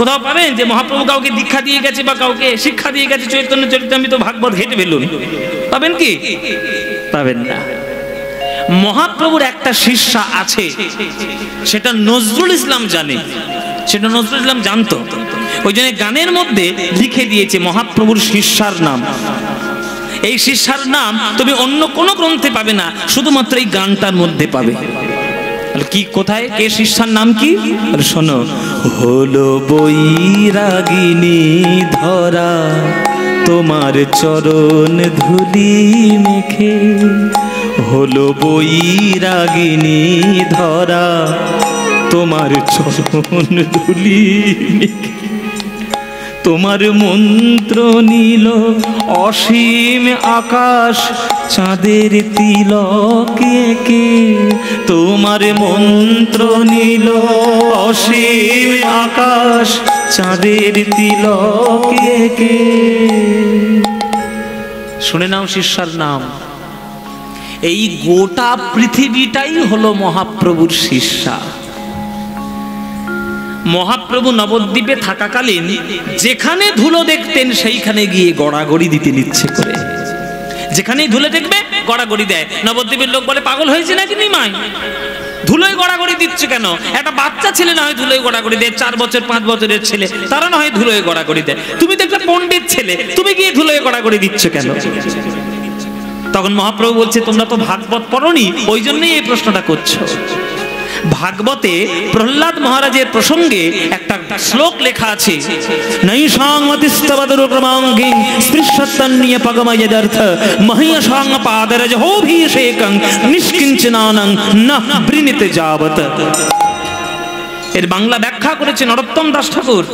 কোথাও পাবেন যে মহাপ্রভু কাউকে দীক্ষা দিয়ে গেছে বা কাউকে শিক্ষা দিয়ে গেছে চৈতন্য চরিতামৃত ভাগবত ঘেটে ফেলুন? পাবেন কি? পাবেন না। মহাপ্রভুর একটা শিষ্যা আছে, সেটা নজরুল ইসলাম জানে, সেটা নজরুল ইসলাম জানতো। ওই জন্য গানের মধ্যে লিখে দিয়েছে মহাপ্রভুর শিষ্যার নাম। এই শিষ্যার নাম তুমি অন্য কোনো গ্রন্থে পাবে না, শুধুমাত্র এই গানটার মধ্যে পাবে। কি, কোথায়, কে শিষ্যার নাম কি? শোনো। হলো বৈরাগিনী ধরা তোমার চরণ ধুলি মেখে, হলো বৈরাগিনী ধরা তোমার চরণ ধুলি মেখে, তোমার মন্ত্র নীল অসীম আকাশ চাঁদের তিলকে কে, তোমার মন্ত্র নীল অসীম আকাশ চাঁদের তিলকে কে। শুনে নাও শিষ্যার নাম। এই গোটা পৃথিবীটাই হলো মহাপ্রভুর শিষ্যা। মহাপ্রভু নবদ্বীপে থাকাকালীন যেখানে ধুলো দেখতেন সেইখানে গিয়ে গড়াগড়ি দিতে ইচ্ছে করে। যেখানেই ধুলো দেখবে গড়াগড়ি দেয়। নবদ্বীপের লোক বলে পাগল হয়েছে নাকি নিমাই, ধুলোয় গড়াগড়ি দিচ্ছে কেন? একটা বাচ্চা ছেলে না হয় ধুলোয় গড়াগড়ি দেয়, 4 বছর 5 বছরের ছেলে, তারা না হয় ধুলোয় গড়াগড়ি দেয়। তুমি তো একটা পণ্ডিত ছেলে, তুমি গিয়ে ধুলোয় গড়াগড়ি দিচ্ছ কেন? তখন মহাপ্রভু বলছে তোমরা তো ভাগবত পড়োনি, ওই জন্যই এই প্রশ্নটা করছো। ভাগবতে প্রহ্লাদ মহারাজের প্রসঙ্গে একটা শ্লোক লেখা আছে, নৈষাংমতিস্তবদুরক্রমাঙ্গিং স্পৃশ্যত্তন্নিয় পগময়দর্থ মহীয়সাং পাদরজহোভিষেকং নিষ্কিঞ্চনানং নঃ বৃণীতে যাবত। এর বাংলা ব্যাখ্যা করেছে নরোত্তম দাস ঠাকুর।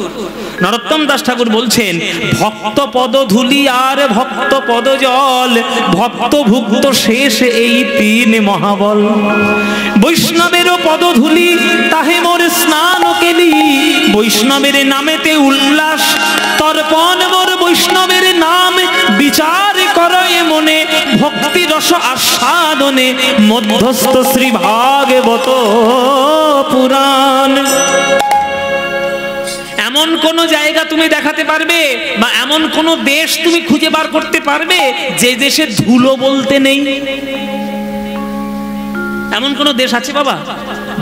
নরোত্তম দাস ঠাকুর বলছেন, ভক্ত পদ ধুলি আর ভক্ত পদ জল, ভক্ত ভুক্ত শেষ এই 3 মহাবল। বৈষ্ণবেরও পদ ধুলি তাহে মোর স্নান কেলি, বৈষ্ণবের নামেতে উল্লাস তর্পণ মোর, বৈষ্ণবের নাম বিচার করয়ে মনে, ভক্তি রস আস্বাদনে মধ্যস্থ শ্রী ভাগবত পুরাণ। এমন কোন জায়গা তুমি দেখাতে পারবে বা এমন কোন দেশ তুমি খুঁজে বার করতে পারবে যে দেশে ধুলো বলতে নেই? এমন কোন দেশ আছে বাবা?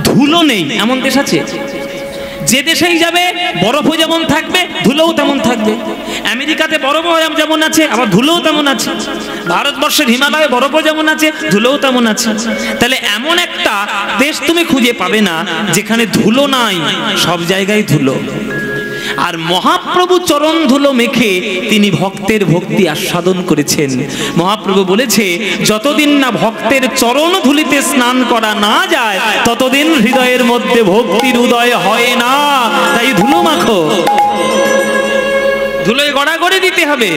ধুলো নেই এমন দেশ আছে? যে দেশেই যাবে বরফও যেমন থাকবে ধুলোও তেমন থাকবে। আমেরিকাতে বরফও যেমন আছে আবার ধুলোও তেমন আছে। ভারতবর্ষের হিমালয়ে বরফও যেমন আছে ধুলোও তেমন আছে। তাহলে এমন একটা দেশ তুমি খুঁজে পাবে না যেখানে ধুলো নাই, সব জায়গায় ধুলো। আর মহাপ্রভু চরণ ধুলো মেখে তিনি ভক্তের ভক্তি আস্বাদন করেছেন। মহাপ্রভু বলেছে, যতদিন না ভক্তের চরণ ধুলিতে স্নান করা না যায় ততদিন হৃদয়ের মধ্যে ভক্তির উদয় হয় না। তাই ধুলো মাখো, ধুলোয় গড়াগড়ি দিতে হবে।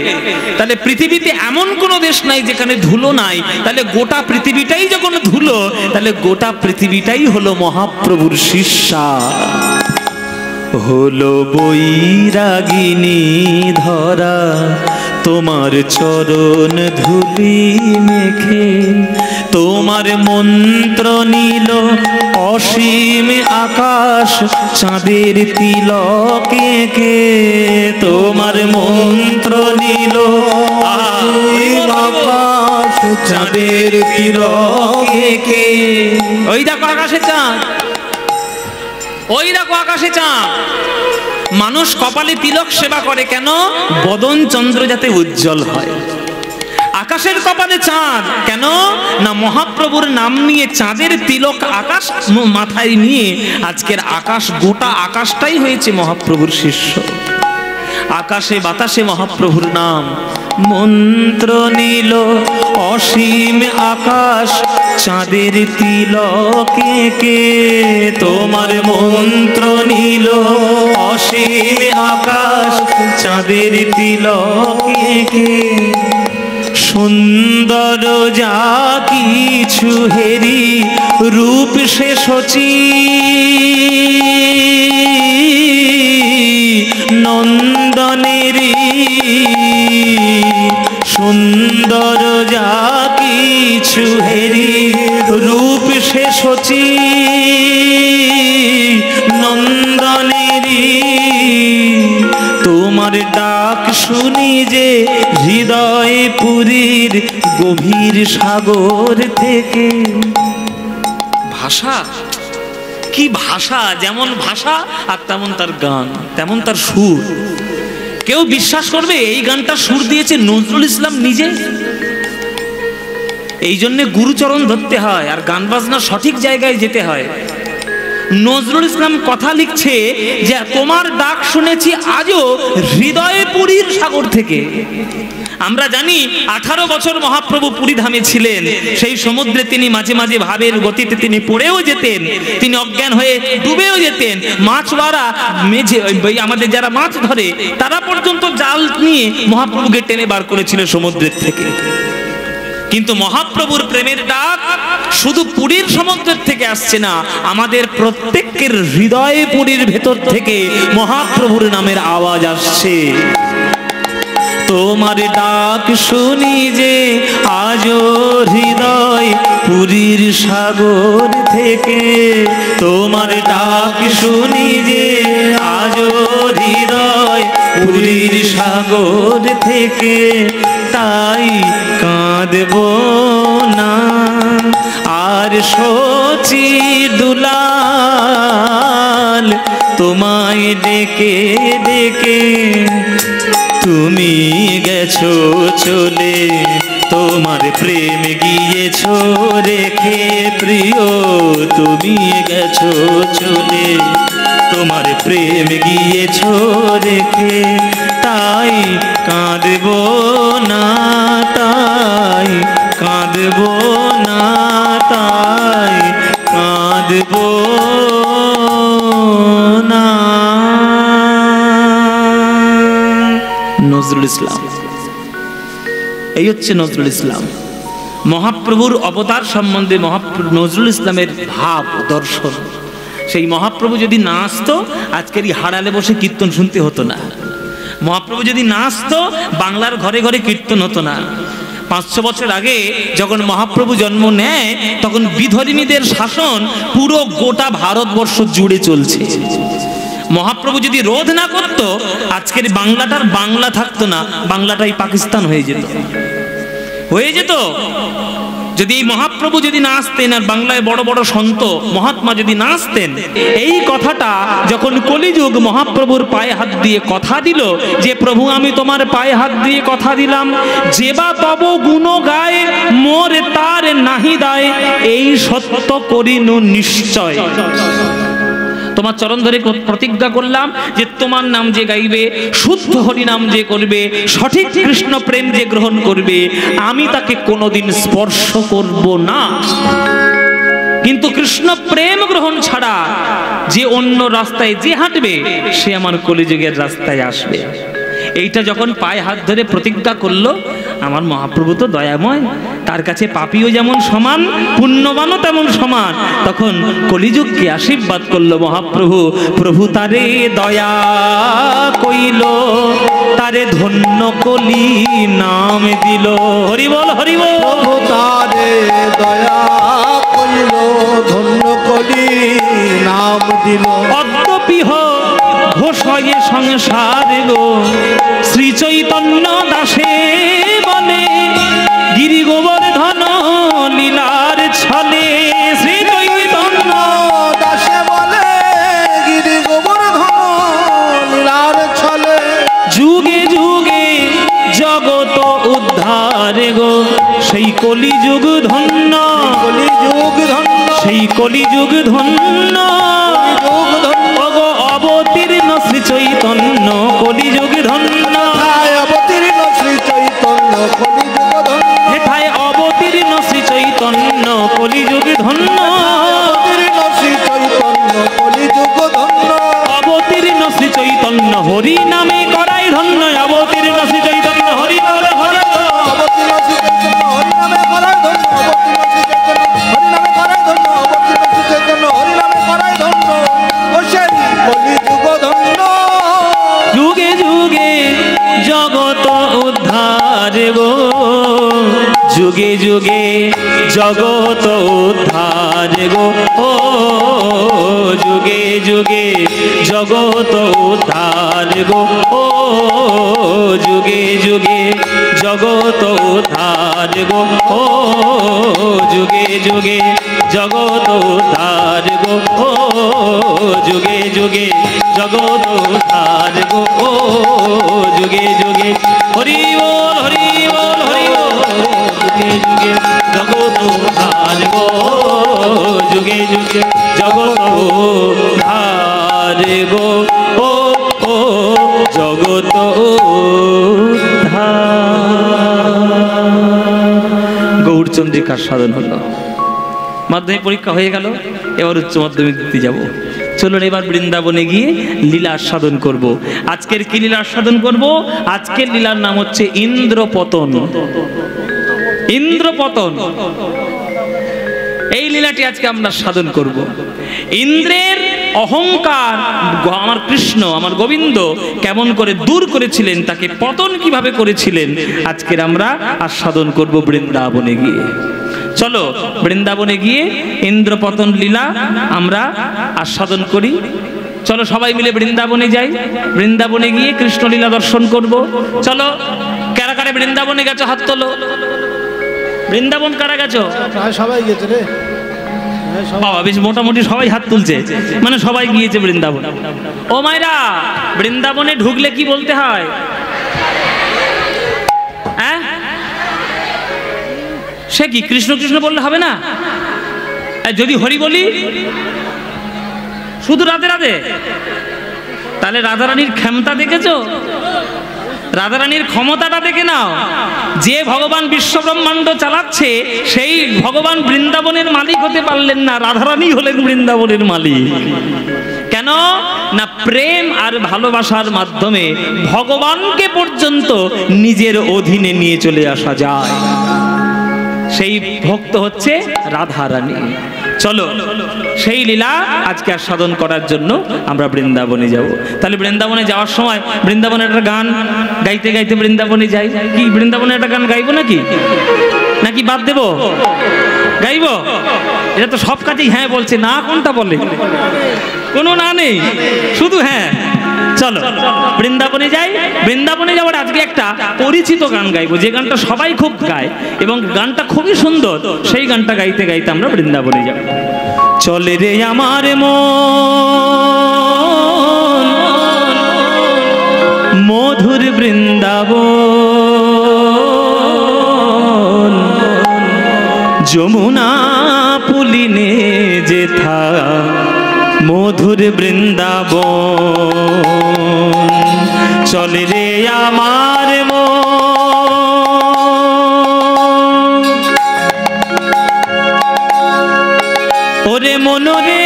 তাহলে পৃথিবীতে এমন কোন দেশ নাই যেখানে ধুলো নাই। তাহলে গোটা পৃথিবীটাই যখন ধুলো, তাহলে গোটা পৃথিবীটাই হলো মহাপ্রভুর শিষ্যা। হলো বৈরাগিনী ধরা তোমার চরণ ধুলি মেখে, তোমার মন্ত্র নীল অসীম আকাশ চাঁদের তিলকে কে, তোমার মন্ত্র নীল আকাশ চাঁদের তিলকে কে। ওই দেখো আকাশে চাঁদ, ওই দেখো আকাশে চাঁদ। মানুষ কপালে তিলক সেবা করে কেন? বদন চন্দ্র যাতে উজ্জ্বল হয়। আকাশের কপালে চাঁদ কেন? না মহাপ্রভুর নাম নিয়ে চাঁদের তিলক আকাশ মাথায় নিয়ে আজকের আকাশ, গোটা আকাশটাই হয়েছে মহাপ্রভুর শিষ্য। আকাশে বাতাসে মহাপ্রভুর নাম। মন্ত্র নীল অসীম আকাশ চাঁদের তিলকে কে, তোমার মন্ত্র নীল অসীম আকাশ চাঁদের তিলকে কে। সুন্দর যা কিছু হেরি রূপ সে শচী, নন্দনেরি সুন্দর যা কিছু হেরি রূপ সে শচী, নন্দনেরি তোমার ডাক শুনি যে হৃদয় পুরীর গভীর সাগর থেকে। ভাষা, কি ভাষা! যেমন ভাষা আর তেমন তার গান, তেমন তার সুর। কেউ বিশ্বাস করবে এই গানটা সুর দিয়েছে নজরুল ইসলাম নিজে? এই জন্যে গুরুচরণ ধরতে হয় আর গান বাজনা সঠিক জায়গায় যেতে হয়। নজরুল ইসলাম কথা লিখছে যে তোমার ডাক শুনেছি আজও হৃদয়ে পুরীর সাগর থেকে। আমরা জানি 18 বছর মহাপ্রভু পুরী ধামে ছিলেন। সেই সমুদ্রে তিনি মাঝে মাঝে ভাবের গতিতে তিনি পড়েও যেতেন, তিনি অজ্ঞান হয়ে ডুবেও যেতেন। মাছওয়ারা মেঝে আমাদের যারা মাছ ধরে তারা পর্যন্ত জাল নিয়ে মহাপ্রভুকে টেনে বার করেছিল সমুদ্রের থেকে। কিন্তু মহাপ্রভুর প্রেমের ডাক শুধু পুরীর সমুদ্রের থেকে আসছে না, আমাদের প্রত্যেকের হৃদয়ে পুরীর ভেতর থেকে মহাপ্রভুর নামের আওয়াজ আসছে। তোমার ডাক শুনি যে আজও হৃদয় পুরীর সাগর থেকে। তোমার ডাক শুনি যে আজও হৃদয় পুরীর সাগর থেকে। তাই কাঁদব না আর শচী দুলাল তোমায় ডেকে ডেকে। তুমি গেছো চলে তোমার প্রেম গিয়েছো রেখে প্রিয়। তুমি গেছো চলে তোমার প্রেম গিয়েছো রেখে। তাই কাঁদব না, তাই কাঁদব না, তাই কাঁদব না। নজরুল ইসলাম, এই হচ্ছে নজরুল ইসলাম। মহাপ্রভুর অবতার সম্বন্ধে নজরুল ইসলামের ভাব দর্শন। সেই মহাপ্রভু যদি না আসতো আজকের এই হাড়ালে বসে কীর্তন শুনতে হতো না। মহাপ্রভু যদি না আসতো বাংলার ঘরে ঘরে কীর্তন হতো না। 500 বছর আগে যখন মহাপ্রভু জন্ম নেয় তখন বিধর্মীদের শাসন পুরো গোটা ভারতবর্ষ জুড়ে চলছে। মহাপ্রভু যদি রোধ না করতো আজকের বাংলাটার বাংলা থাকতো না, বাংলাটাই পাকিস্তান হয়ে যেত, হয়ে যেত। যদি এই মহাপ্রভু যদি না আসতেন আর বাংলায় বড় বড় সন্ত মহাত্মা যদি না আসতেন, এই কথাটা যখন কলিযুগ মহাপ্রভুর পায়ে হাত দিয়ে কথা দিল যে প্রভু আমি তোমার পায়ে হাত দিয়ে কথা দিলাম, যেবা তব গুণ গায় মোর তার নাহি দায়, এই সত্য করিনু নিশ্চয়। তোমার চরণ ধরে প্রতিজ্ঞা করলাম যে তোমার নাম যে গাইবে, শুদ্ধ হরি নাম যে করবে, সঠিক কৃষ্ণ প্রেম যে গ্রহণ করবে, আমি তাকে কোনোদিন স্পর্শ করব না। কিন্তু কৃষ্ণ প্রেম গ্রহণ ছাড়া যে অন্য রাস্তায় যে হাঁটবে সে আমার কলিযুগের রাস্তায় আসবে। এইটা যখন পায়ে হাত ধরে প্রতিজ্ঞা করলো, আমার মহাপ্রভু তো দয়াময়, তার কাছে পাপীও যেমন সমান পুণ্যবানও তেমন সমান, তখন কলিযুগকে আশীর্বাদ করলো মহাপ্রভু। প্রভু তারে দয়া কইল, তারে ধন্য কলি নাম দিল। হরি বল হরি বল। প্রভু তারে দয়া কইল, ধন্য কলি নাম দিল। অদ্যপিহ ঘোষয়ে সংসার গো, শ্রী চৈতন্য দাসে বলে, গিরি গোবর্ধন লীলার ছলে। শ্রী চৈতন্য দাসে বলে, গিরি গোবর্ধন লীলার ছলে। যুগে যুগে জগত উদ্ধার গো, সেই কলিযুগ ধন্য, কলিযুগ ধন্য, সেই কলিযুগ ধন্য। কলিযুগ ধন্য, অগো অবতীর্ণ শ্রী চৈতন্য কলিযুগ ধন্য। অবতীর্ণ শ্রী চৈতন্য কলিযুগ ধন্য, হেথায় অবতীর্ণ শ্রী চৈতন্য কলিযুগ ধন্য। অবতীর্ণ শ্রী চৈতন্য কলিযুগ ধন্য। অবতীর্ণ শ্রী চৈতন্য হরি নামে করাই ধন্য। অবতীর্ণ শ্রী চৈতন্য হরি বলে হরি বল। অবতীর্ণ শ্রী চৈতন্য হরি নামে করাই ধন্য। অবতীর্ণ শ্রী চৈতন্য হরি নামে করাই ধন্য। অবতীর্ণ শ্রী চৈতন্য হরি নামে করাই ধন্য। ও সেই কলিযুগ ধন্য। যুগে যুগে জগত উদ্ধার গো, যুগে যুগে জগত উদ্ধার গো, ও যুগে যুগে জগত উদ্ধার গো, ও যুগে যুগে জগত উদ্ধার গো, ও যুগে যুগে জগত উদ্ধার গো, ও যুগে যুগে জগত উদ্ধার গো, ও যুগে যুগে হরি বল হরি বল হরি বল, যুগে যুগে জগত উদ্ধার গো, যুগে যুগে জগত উদ্ধার গো, ও ও জগত গৌরচন্দ্রিকার সাধন হলো। মাধ্যমিক পরীক্ষা হয়ে গেল, এবার উচ্চ মাধ্যমিক দিতে যাব। চলুন এবার বৃন্দাবনে গিয়ে লীলা আস্বাদন করব। আজকের কি লীলা আস্বাদন করব? আজকের লীলার নাম হচ্ছে ইন্দ্রপতন। ইন্দ্রপতন, এই লীলাটি আজকে আমরা সাধন করব। ইন্দ্রের অহংকার আমার কৃষ্ণ, আমার গোবিন্দ কেমন করে দূর করেছিলেন, তাকে পতন কিভাবে করেছিলেন, আজকের আমরা আস্বাদন করব বৃন্দাবনে গিয়ে। চলো বৃন্দাবনে গিয়ে ইন্দ্রপতন লীলা আমরা আস্বাদন করি। চলো সবাই মিলে বৃন্দাবনে যাই, বৃন্দাবনে গিয়ে কৃষ্ণ লীলা দর্শন করব। চলো, কারা কারা বৃন্দাবনে গেছো হাত তোলো। বৃন্দাবন কারা গেছো? সবাই গেছে রে বাবা, বেশ মোটামুটি সবাই হাত তুলছে, মানে সবাই গিয়েছে বৃন্দাবন। ও মায়েরা, বৃন্দাবনে ঢুকলে কি বলতে হয়? হ্যাঁ, সে কি কৃষ্ণ কৃষ্ণ বললে হবে না? যদি হরি বলি শুধু রাধে রাধে, তাহলে রাধারানীর ক্ষমতা দেখেছো? রাধারানীর ক্ষমতাটা দেখে নাও। যে ভগবান বিশ্বব্রহ্মাণ্ড চালাচ্ছে, সেই ভগবান বৃন্দাবনের মালিক হতে পারলেন না, রাধারানী হলেন বৃন্দাবনের মালিক। কেন না, প্রেম আর ভালোবাসার মাধ্যমে ভগবানকে পর্যন্ত নিজের অধীনে নিয়ে চলে আসা যায়। সেই ভক্ত হচ্ছে রাধারানী। চলো সেই লীলা আজকে আস্বাদন করার জন্য আমরা বৃন্দাবনে যাব। তাহলে বৃন্দাবনে যাওয়ার সময় বৃন্দাবনে একটা গান গাইতে গাইতে বৃন্দাবনে যাই। কি বৃন্দাবনে একটা গান গাইবো নাকি, নাকি বাদ দেব? গাইবো? এটা তো সব কাজেই হ্যাঁ বলছে, না কোনটা বলে? কোনো না নেই, শুধু হ্যাঁ। চলো বৃন্দাবনে যাই। বৃন্দাবনে যাওয়ার আজকে একটা পরিচিত গান গাইবো, যে গানটা সবাই খুব গায় এবং গানটা খুবই সুন্দর। সেই গানটা গাইতে গাইতে আমরা বৃন্দাবনে যাব। চলে রে আমার মন মধুর বৃন্দাবন, যমুনা পুলিনে যেথা মধুর বৃন্দাবন। চলে রে আমার মন, ওরে মনরে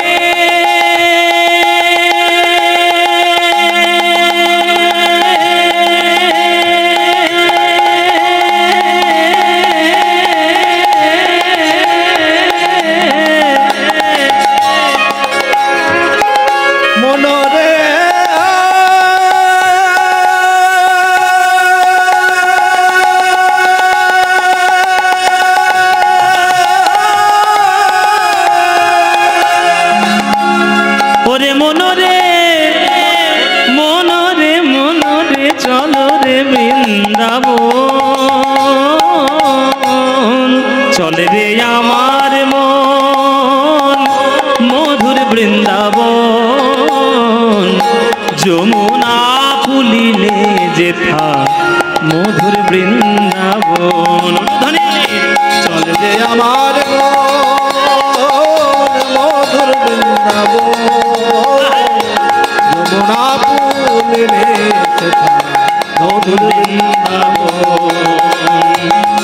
চলে রে আমার মন মধুর বৃন্দাবন, যমুনা পুলিনে যেথা মধুর বৃন্দাবন। চলে রে আমার মন মধুর বৃন্দাবন, যমুনা পুলিনে যেথা মধুর বৃন্দাবন।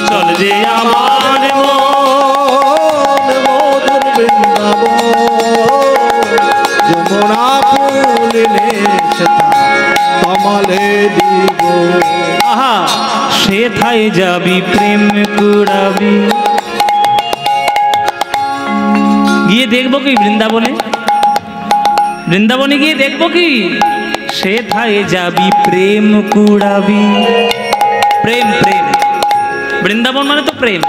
চলে রে আমার মন মধুর বৃন্দাবন, যমুনা পুলিনে যেথা কমলে দিব। আহা, সেথায় যাবি প্রেম কুড়াবি। গিয়ে দেখবো কি বৃন্দাবনে? বৃন্দাবনে গিয়ে দেখবো কি? সেথায় যাবি প্রেম কুড়াবি। প্রেম প্রেম, বৃন্দাবন মানে তো প্রেম।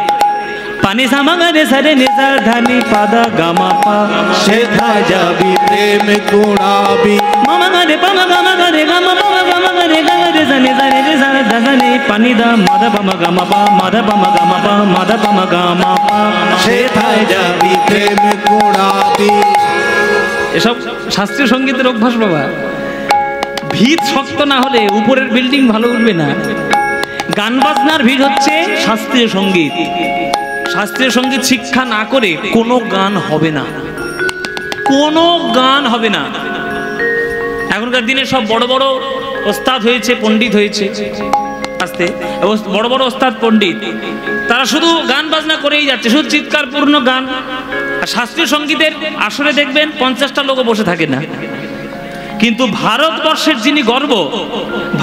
পানি সামাগারে সারে নিসা ধানি পাদা গামা পা সেথায় যাবি প্রেম কুড়াবি মামা গারে পামা গামা গারে গামা পামা গামা গারে গারে জানে জানে রে জানে জানে পানি দা মাদা পামা গামা পা মাদা পামা গামা পা মাদা পামা গামা পা সেথায় যাবি প্রেম কুড়াবি। এসব শাস্ত্রীয় সঙ্গীতের অভ্যাস বাবা। ভিত শক্ত না হলে উপরের বিল্ডিং ভালো উঠবে না। গান বাজনার ভিড় হচ্ছে শাস্ত্রীয় সঙ্গীত। শাস্ত্রীয় সঙ্গীত শিক্ষা না করে কোনো গান হবে না, কোনো গান হবে না। এখনকার দিনে সব বড় বড় ওস্তাদ হয়েছে, পণ্ডিত হয়েছে, আস্তে বড় বড় ওস্তাদ পণ্ডিত, তারা শুধু গান বাজনা করেই যাচ্ছে, শুধু চিৎকারপূর্ণ গান। আর শাস্ত্রীয় সঙ্গীতের আসরে দেখবেন 50টা লোকও বসে থাকে না। কিন্তু ভারতবর্ষের যিনি গর্ব,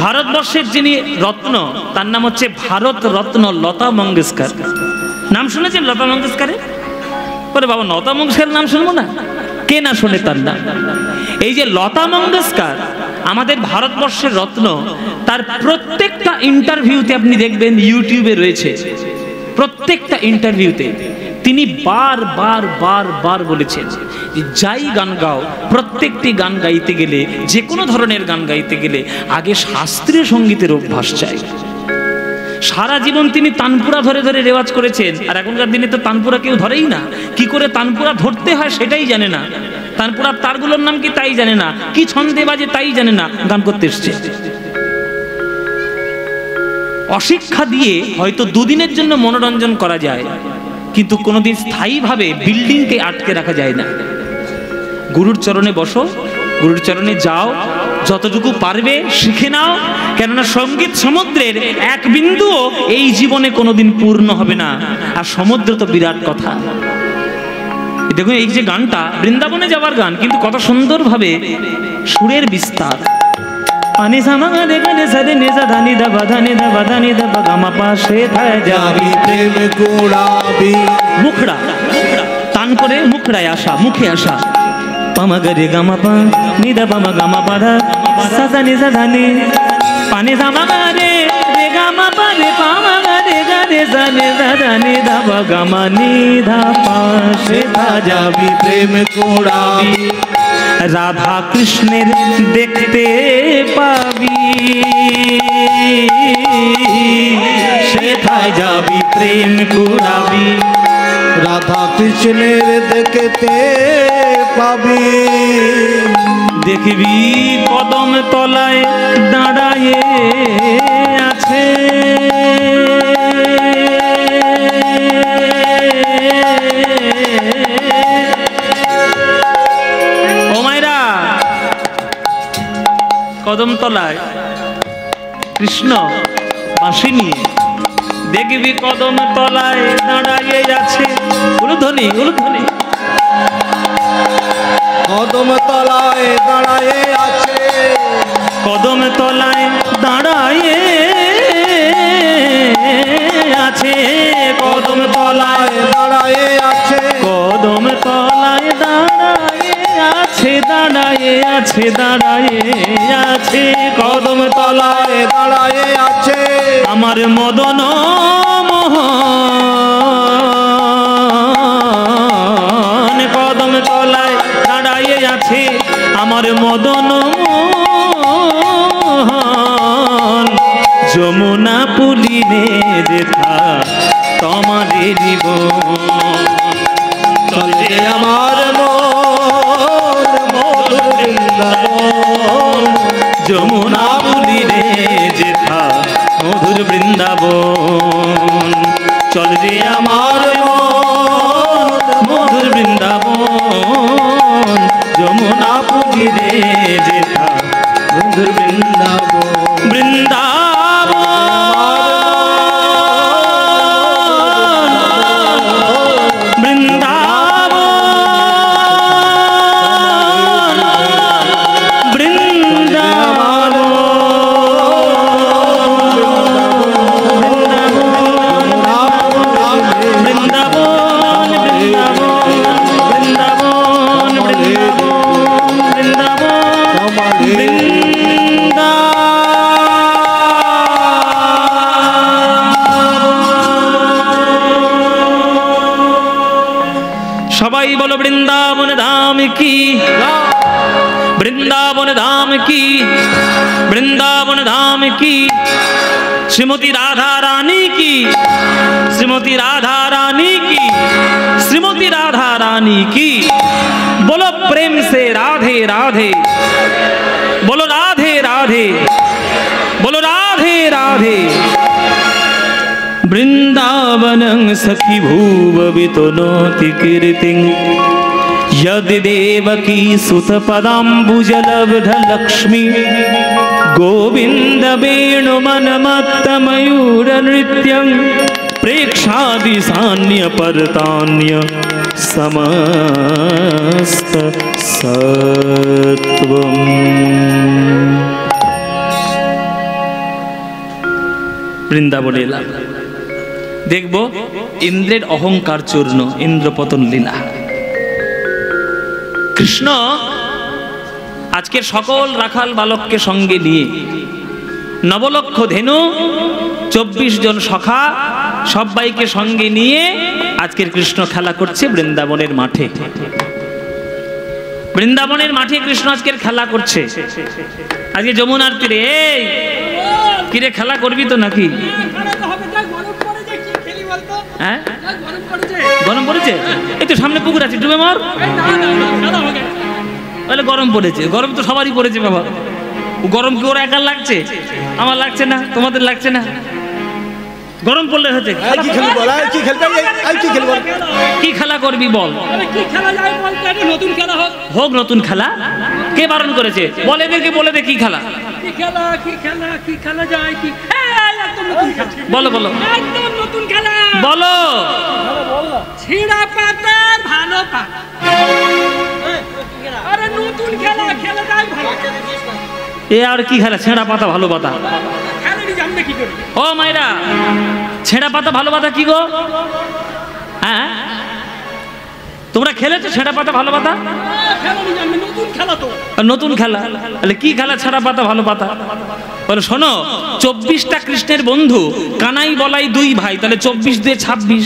ভারতবর্ষের যিনি রত্ন, তার নাম হচ্ছে ভারত রত্ন লতা মঙ্গেশকর। নাম শুনেছেন লতা মঙ্গেশকরের? বলে বাবা লতা মঙ্গেশকরের নাম শুনবো না? কে না শোনে তার নাম? এই যে লতা মঙ্গেশকর আমাদের ভারতবর্ষের রত্ন, তার প্রত্যেকটা ইন্টারভিউতে আপনি দেখবেন, ইউটিউবে রয়েছে, প্রত্যেকটা ইন্টারভিউতে তিনি বার বলেছেন যে যাই গান গাও, প্রত্যেকটি গান গাইতে গেলে, যে কোনো ধরনের গান গাইতে গেলে আগে শাস্ত্রীয় সঙ্গীতের অভ্যাস চাই। সারা জীবন তিনি তানপুরা ধরে ধরে রেওয়াজ করেছেন। আর এখনকার দিনে তো তানপুরা কেউ ধরেই না। কি করে তানপুরা ধরতে হয় সেটাই জানে না, তানপুরার তারগুলোর নাম কি তাই জানে না, কি ছন্দে বাজে তাই জানে না, গান করতে এসছে। অশিক্ষা দিয়ে হয়তো দুদিনের জন্য মনোরঞ্জন করা যায়, কিন্তু কোনোদিন স্থায়ীভাবে বিল্ডিংকে আটকে রাখা যায় না। গুরুর চরণে বসো, গুরুর চরণে যাও, যতটুকু পারবে শিখে নাও, কেননা সঙ্গীত সমুদ্রের এক বিন্দুও এই জীবনে কোনোদিন পূর্ণ হবে না। আর সমুদ্র তো বিরাট কথা। দেখুন এই যে গানটা বৃন্দাবনে যাওয়ার গান, কিন্তু কত সুন্দরভাবে সুরের বিস্তার। পানি সামাগারে গানে সারে নিজা ধানি দা বাধানি দা বাধানি দা বাগামা পা সেথায় যাবি প্রেম কুড়াবি। মুখড়া টান করে মুখড়ায় আসা, মুখে আসা, পামাগারে গামা পা নিদা পামা গামা পাধা সাজা নিজা ধানি পানি সামাগারে রে গামা পা রে পামাগারে গারে জানে ধানি দা বাগামা নিধা পা সেথায় যাবি প্রেম কুড়াবি। রাধা কৃষ্ণের দেখতে পাবি, সেথায় যাবি প্রেম কুড়াবি। রাধা কৃষ্ণের দেখতে পাবি। দেখবি কদম তলায় দাঁড়ায়ে আছে, কদম তলায় কৃষ্ণ বাঁশি নিয়ে, দেখবি কদম তলায় দাঁড়াইয়ে আছে। উলুধ্বনি উলুধ্বনি। কদম তলায় দাঁড়ায়ে আছে, কদম তলায় দাঁড়াইয়ে আছে, কদম তলায় দাঁড়ায়ে আছে, কদম তলায় দাঁড়াইয়ে আছে, দাঁড়াইয়ে আছে, দাঁড়াইয়ে আছে, কদম তলায় দাঁড়ায়ে আছে। আমার মদন মোহন কদম তলায় দাঁড়াইয়ে আছে, আমার মদন মোহন। যমুনা পুলিনে যেথা তোমারে জীবন, চলে আমার মন মধুর বৃন্দাবন। যমুনা পুলিনে যেথা মধুর বৃন্দাবন। চল রে আমার মন মধুর বৃন্দাবন, যমুনা পুলিনে যেথা মধুর বৃন্দাবন। সবাই বলো বৃন্দাবন ধাম কি, বৃন্দাবন ধাম কি, বৃন্দাবন ধাম কি, শ্রীমতী রাধা রানী কি, শ্রীমতী রাধা রানী কি, শ্রীমতী রাধা রানী কি। बोलो प्रेम से राधे राधे, बोलो राधे राधे, बोलो राधे राधे। वृंदावनं सखी भुव वितनोति कीर्तिं, यदि देवकी सुत पदाम्बुजलब्ध लक्ष्मी, गोविंद वेणु मनमत्त मयूर नृत्यं, प्रेक्षादि सान्य परतान्य समस्त सत्वम्। বৃন্দাবনে এলাম, দেখবো ইন্দ্রের অহংকার চূর্ণ, ইন্দ্রপতন লীলা। কৃষ্ণ আজকের সকল রাখাল বালককে সঙ্গে নিয়ে, নবলক্ষ ধেনু, 24 জন সখা সবাইকে সঙ্গে নিয়ে আজকের কৃষ্ণ খেলা করছে বৃন্দাবনের মাঠে। বৃন্দাবনের মাঠে কৃষ্ণ আজকের খেলা করছে। আজকে যমুনার তীরে। এই কিরে, খেলা করবি তো নাকি? হ্যাঁ, গরম পড়েছে। এই তো সামনে পুকুর আছে, ডুবে মর। বলে গরম পড়েছে। গরম তো সবারই পড়েছে বাবা। গরম কি ওরা একার লাগছে? আমার লাগছে না, তোমাদের লাগছে না? গরম পড়লে হচ্ছে। কি খেলা করবি বল? হোক নতুন খেলা। কে বারণ করেছে? বলে দে, বলে দে কি খেলা। বলো বলো বলো। ছিঁড়া পাতার ভালো পাতা। আরে নতুন খেলা, খেলা যায় ভালো। এ আর কি খেলা? ছেঁড়া পাতা ভালো পাতা। ও মাইরা, ছেঁড়া পাতা ভালো পাতা কি গো? হ্যাঁ, তোমরা খেলেছো ছেঁড়া পাতা ভালো পাতা? নতুন খেলা। তাহলে কি খেলা ছেঁড়া পাতা ভালো পাতা? বলে শোনো, 24টা কৃষ্ণের বন্ধু, কানাই বলাই 2 ভাই, তাহলে 24 দিয়ে 26,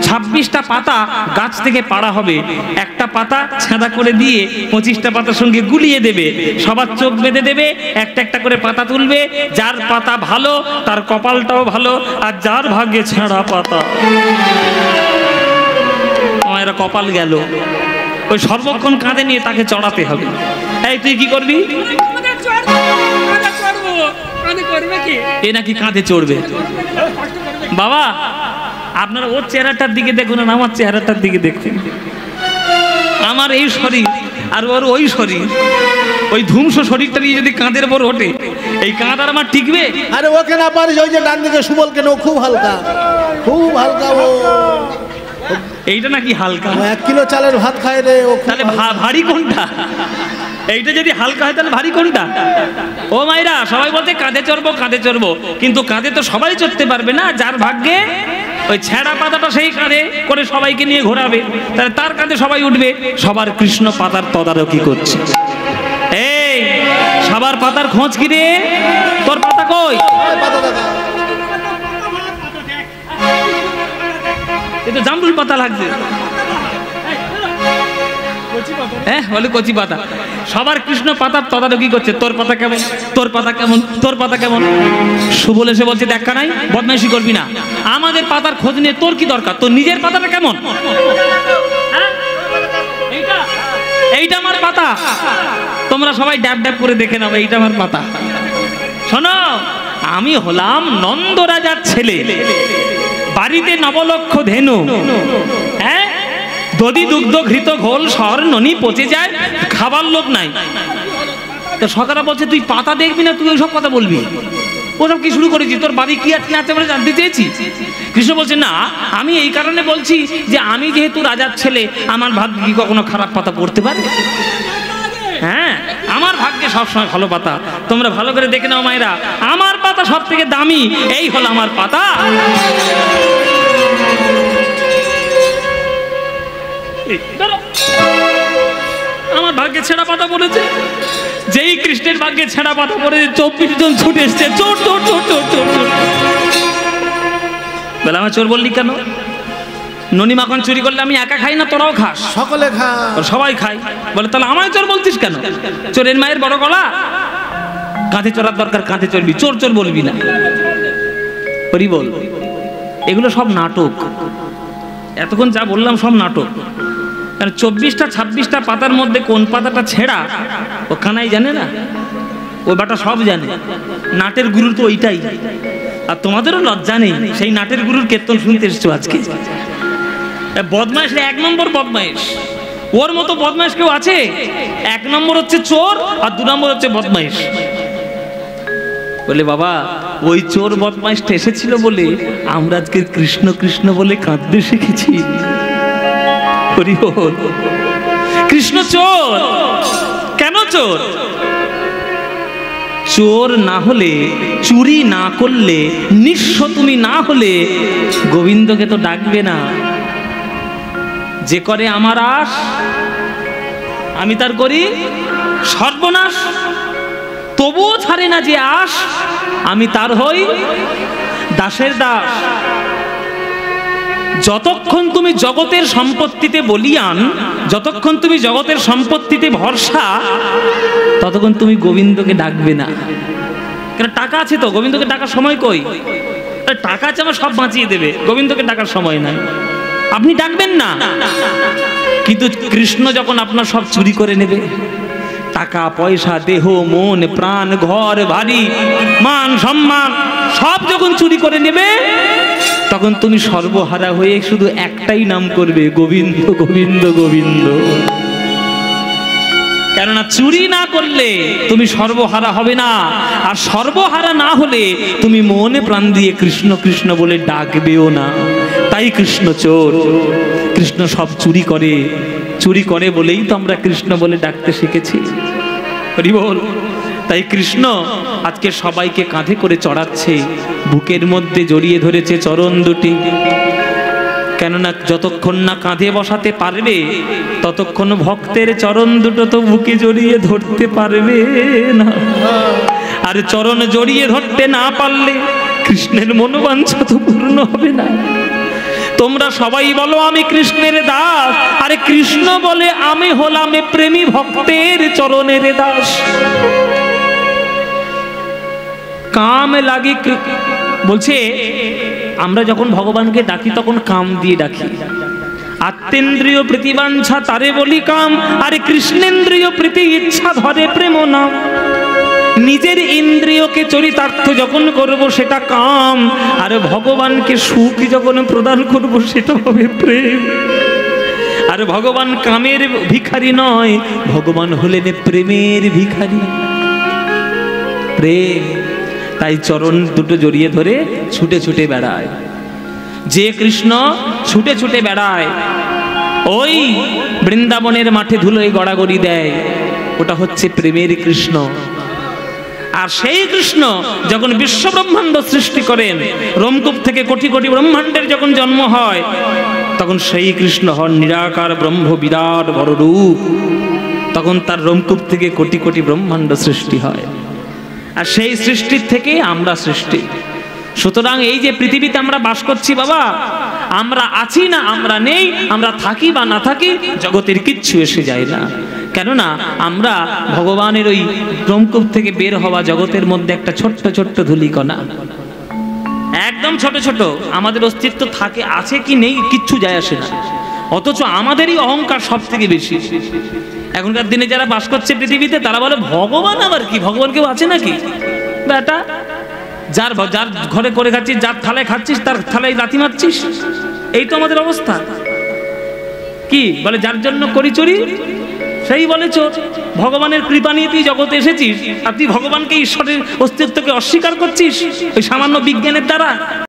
26টা পাতা গাছ থেকে পাড়া হবে। একটা পাতা ছেঁদা করে দিয়ে 25টা পাতার সঙ্গে গুলিয়ে দেবে। সবার চোখ বেঁধে দেবে, একটা একটা করে পাতা তুলবে। যার পাতা ভালো তার কপালটাও ভালো, আর যার ভাগ্যে ছেঁড়া পাতা, আমার কপাল গেল। ওই সর্বক্ষণ কাঁধে নিয়ে তাকে চড়াতে হবে। এই তুই কি করবি? এ নাকি কাঁধে চড়বে। বাবা, আপনারা ওর চেহারাটার দিকে দেখুন, আমার চেহারাটার দিকে দেখুন। আমার এই শরীর আর ওর ওই শরীর, ওই ধ্বংস শরীরটা নিয়ে যদি কাঁধের উপর ওঠে, এই কাঁধ আর আমার টিকবে? আরে ওকে না পারিস, ওই যে ডান দিকে সুবল, কেন খুব হালকা, খুব হালকা। ও এইটা নাকি হালকা? 1 কিলো চালের ভাত খায় রে। ও তাহলে ভারী কোনটা? এইটা যদি হালকা হয় তাহলে ভারী কোনটা? ও মাইরা, সবাই বলতে কাঁধে চড়বো, কাঁধে চড়বো, কিন্তু কাঁধে তো সবাই চড়তে পারবে না। যার ভাগ্যে ওই ছেঁড়া পাতাটা সেই কাঁধে করে সবাইকে নিয়ে ঘোরাবে, তাহলে তার কাঁধে সবাই উঠবে। সবার কৃষ্ণ পাতার তদারকি করছে। এই সবার পাতার খোঁজ কি রে? তোর পাতা কই? এ তো জামরুল পাতা লাগছে। হ্যাঁ, বলে কচি পাতা। সবার কৃষ্ণ পাতার তদারকি করছে। তোর পাতা কেমন, তোর পাতা কেমন, তোর পাতা কেমন। সুবল এসে বলছে, দেখা নাই, বদমাইশি করবি না। আমাদের পাতার খোঁজ নিয়ে তোর কি দরকার? তোর নিজের পাতাটা কেমন? এইটা আমার পাতা। তোমরা সবাই ড্যাব ড্যাব করে দেখে নাও, এইটা আমার পাতা। শোনো, আমি হলাম নন্দ রাজার ছেলে, বাড়িতে নবলক্ষ ধেনু। হ্যাঁ, দধি দুগ্ধ ঘৃত ঘোল সর ননি পচে যায়, খাবার লোক নাই। তো সকালে বলছে তুই পাতা দেখবি না, তুই ওইসব কথা বলবি? ওসব কি শুরু করেছি? তোর বাড়ি কি আছে না আছে বলে জানতে চেয়েছি। কৃষ্ণ বলছে, না, আমি এই কারণে বলছি যে আমি যেহেতু রাজার ছেলে, আমার ভাগ্যে কি কখনো খারাপ পাতা পড়তে পারে? হ্যাঁ, আমার ভাগ্যে সবসময় ভালো পাতা। তোমরা ভালো করে দেখে নাও মায়েরা, আমার পাতা সব থেকে দামি। এই হলো আমার পাতা। আমার ভাগ্যে ছেঁড়া পাতা পড়েছে। যেই কৃষ্ণের ভাগ্যে ছেঁড়া পাতা পড়েছে, 24 জন ছুটে এসছে, চোর চোর চোর চোর চোর চোর। বলে আমার চোর বললি কেন? ননি মাখন চুরি করলে আমি একা খাই না, তোরাও খাস? সকলে খা। সবাই খাই। বলে তাহলে আমায় চোর বলছিস কেন? চোরের মায়ের বড় গলা, কাঁধে চড়ার দরকার কাঁধে চড়বি, চোর চোর বলবি না। হরি বল। এগুলো সব নাটক। এতক্ষণ যা বললাম সব নাটক। কারণ 24টা 26টা পাতার মধ্যে কোন পাতাটা ছেঁড়া ও কানাই জানে না, ও বাটা সব জানে। নাটের গুরু তো ওইটাই। আর তোমাদেরও লজ্জা নেই, সেই নাটের গুরুর কীর্তন শুনতে এসছো আজকে। বদমাইশ 1 নম্বর বদমাইশ। ওর মতো বদমাইশ কেউ আছে? 1 নম্বর হচ্ছে চোর আর 2 নম্বর হচ্ছে বদমাইশ। বলে বাবা ওই চোর বদমাইশটা এসেছিল বলে আমরা আজকে কৃষ্ণ কৃষ্ণ বলে কাঁদতে শিখেছি। হরি বল। কৃষ্ণ চোর কেন? চোর চোর না হলে, চুরি না করলে, নিঃস্ব তুমি না হলে গোবিন্দকে তো ডাকবে না। যে করে আমার আশ আমি তার করি সর্বনাশ, তবুও ছাড়ে না যে আশ আমি তার হই দাসের দাস। যতক্ষণ তুমি জগতের সম্পত্তিতে বলিয়ান, যতক্ষণ তুমি জগতের সম্পত্তিতে ভরসা, ততক্ষণ তুমি গোবিন্দকে ডাকবে না। কেন? টাকা আছে তো, গোবিন্দকে ডাকার সময় কই? টাকা আছে আমার সব বাঁচিয়ে দেবে, গোবিন্দকে ডাকার সময় নাই, আপনি ডাকবেন না। কিন্তু কৃষ্ণ যখন আপনার সব চুরি করে নেবে, টাকা পয়সা, দেহ মন প্রাণ ঘর বাড়ি মান সম্মান সব যখন চুরি করে নেবে, তখন তুমি সর্বহারা হয়ে শুধু একটাই নাম করবে, গোবিন্দ গোবিন্দ গোবিন্দ। কেননা চুরি না করলে তুমি সর্বহারা হবে না, আর সর্বহারা না হলে তুমি মনে প্রাণ দিয়ে কৃষ্ণ কৃষ্ণ বলে ডাকবেও না। তাই কৃষ্ণ চোর। কৃষ্ণ সব চুরি করে, চুরি করে বলেই তো আমরা কৃষ্ণ বলে ডাকতে শিখেছি। হরি বল। তাই কৃষ্ণ আজকে সবাইকে কাঁধে করে চড়াচ্ছে, বুকের মধ্যে জড়িয়ে ধরেছে চরণ দুটি। কেননা যতক্ষণ না কাঁধে বসাতে পারবে ততক্ষণ ভক্তের চরণ দুটো তো বুকে জড়িয়ে ধরতে পারবে না। আর চরণ জড়িয়ে ধরতে না পারলে কৃষ্ণের মনোবাঞ্ছা তো পূর্ণ হবে না। তোমরা সবাই বলো আমি কৃষ্ণের দাস, আরে কৃষ্ণ বলে আমি হলাম প্রেমী ভক্তের চরণের দাস। কাম লাগে বলছে, আমরা যখন ভগবানকে ডাকি তখন কাম দিয়ে ডাকি। আত্মেন্দ্রিয় প্রীতিবাঞ্ছা তারে বলি কাম, আরে কৃষ্ণেন্দ্রিয় প্রীতি ইচ্ছা ধরে প্রেম নাম। নিজের ইন্দ্রিয়কে চরিতার্থ যখন করব সেটা কাম, আর ভগবানকে সুখ যখন প্রদান করব সেটা হবে প্রেম। আর ভগবান কামের ভিখারি নয়, ভগবান হলেন প্রেমের ভিখারি। প্রেম। তাই চরণ দুটো জড়িয়ে ধরে ছুটে ছুটে বেড়ায়। যে কৃষ্ণ ছুটে ছুটে বেড়ায়, ওই বৃন্দাবনের মাঠে ধুলোয় গড়াগড়ি দেয়, ওটা হচ্ছে প্রেমের কৃষ্ণ। আর সেই কৃষ্ণ যখন বিশ্ব ব্রহ্মাণ্ড সৃষ্টি করেন, রোমকূপ থেকে কোটি কোটি ব্রহ্মাণ্ডের যখন জন্ম হয়, তখন সেই কৃষ্ণ হন নিরাকার ব্রহ্ম বিরাট বড় রূপ। তখন তার রোমকূপ থেকে কোটি কোটি ব্রহ্মাণ্ড সৃষ্টি হয়, আর সেই সৃষ্টির থেকে আমরা সৃষ্টি। সুতরাং এই যে পৃথিবীতে আমরা বাস করছি বাবা, আমরা আছি না আমরা নেই, আমরা থাকি বা না থাকি, জগতের কিচ্ছু এসে যায় না। কেননা আমরা ভগবানের ওই রোমকূপ থেকে বের হওয়া জগতের মধ্যে একটা ছোট্ট ছোট্ট ধূলিকণা, একদম ছোট ছোট। আমাদের অস্তিত্ব থাকে আছে কি নেই কিচ্ছু যায় আসে না, অথচ আমাদেরই অহংকার সব থেকে বেশি। এখনকার দিনে যারা বাস করছে পৃথিবীতে তারা বলে ভগবান আবার কি, ভগবান কেউ আছে নাকি? বেটা, যার যার ঘরে করে খাচ্ছিস, যার থালায় খাচ্ছিস তার থালায় লাথি মারছিস, এই তো আমাদের অবস্থা। কি বলে যার জন্য করি চুরি সেই বলে চোর। ভগবানের কৃপা নিয়ে তুই জগতে এসেছিস, আর তুই ভগবানকে ঈশ্বরের অস্তিত্বকে অস্বীকার করছিস ওই সামান্য বিজ্ঞানের দ্বারা।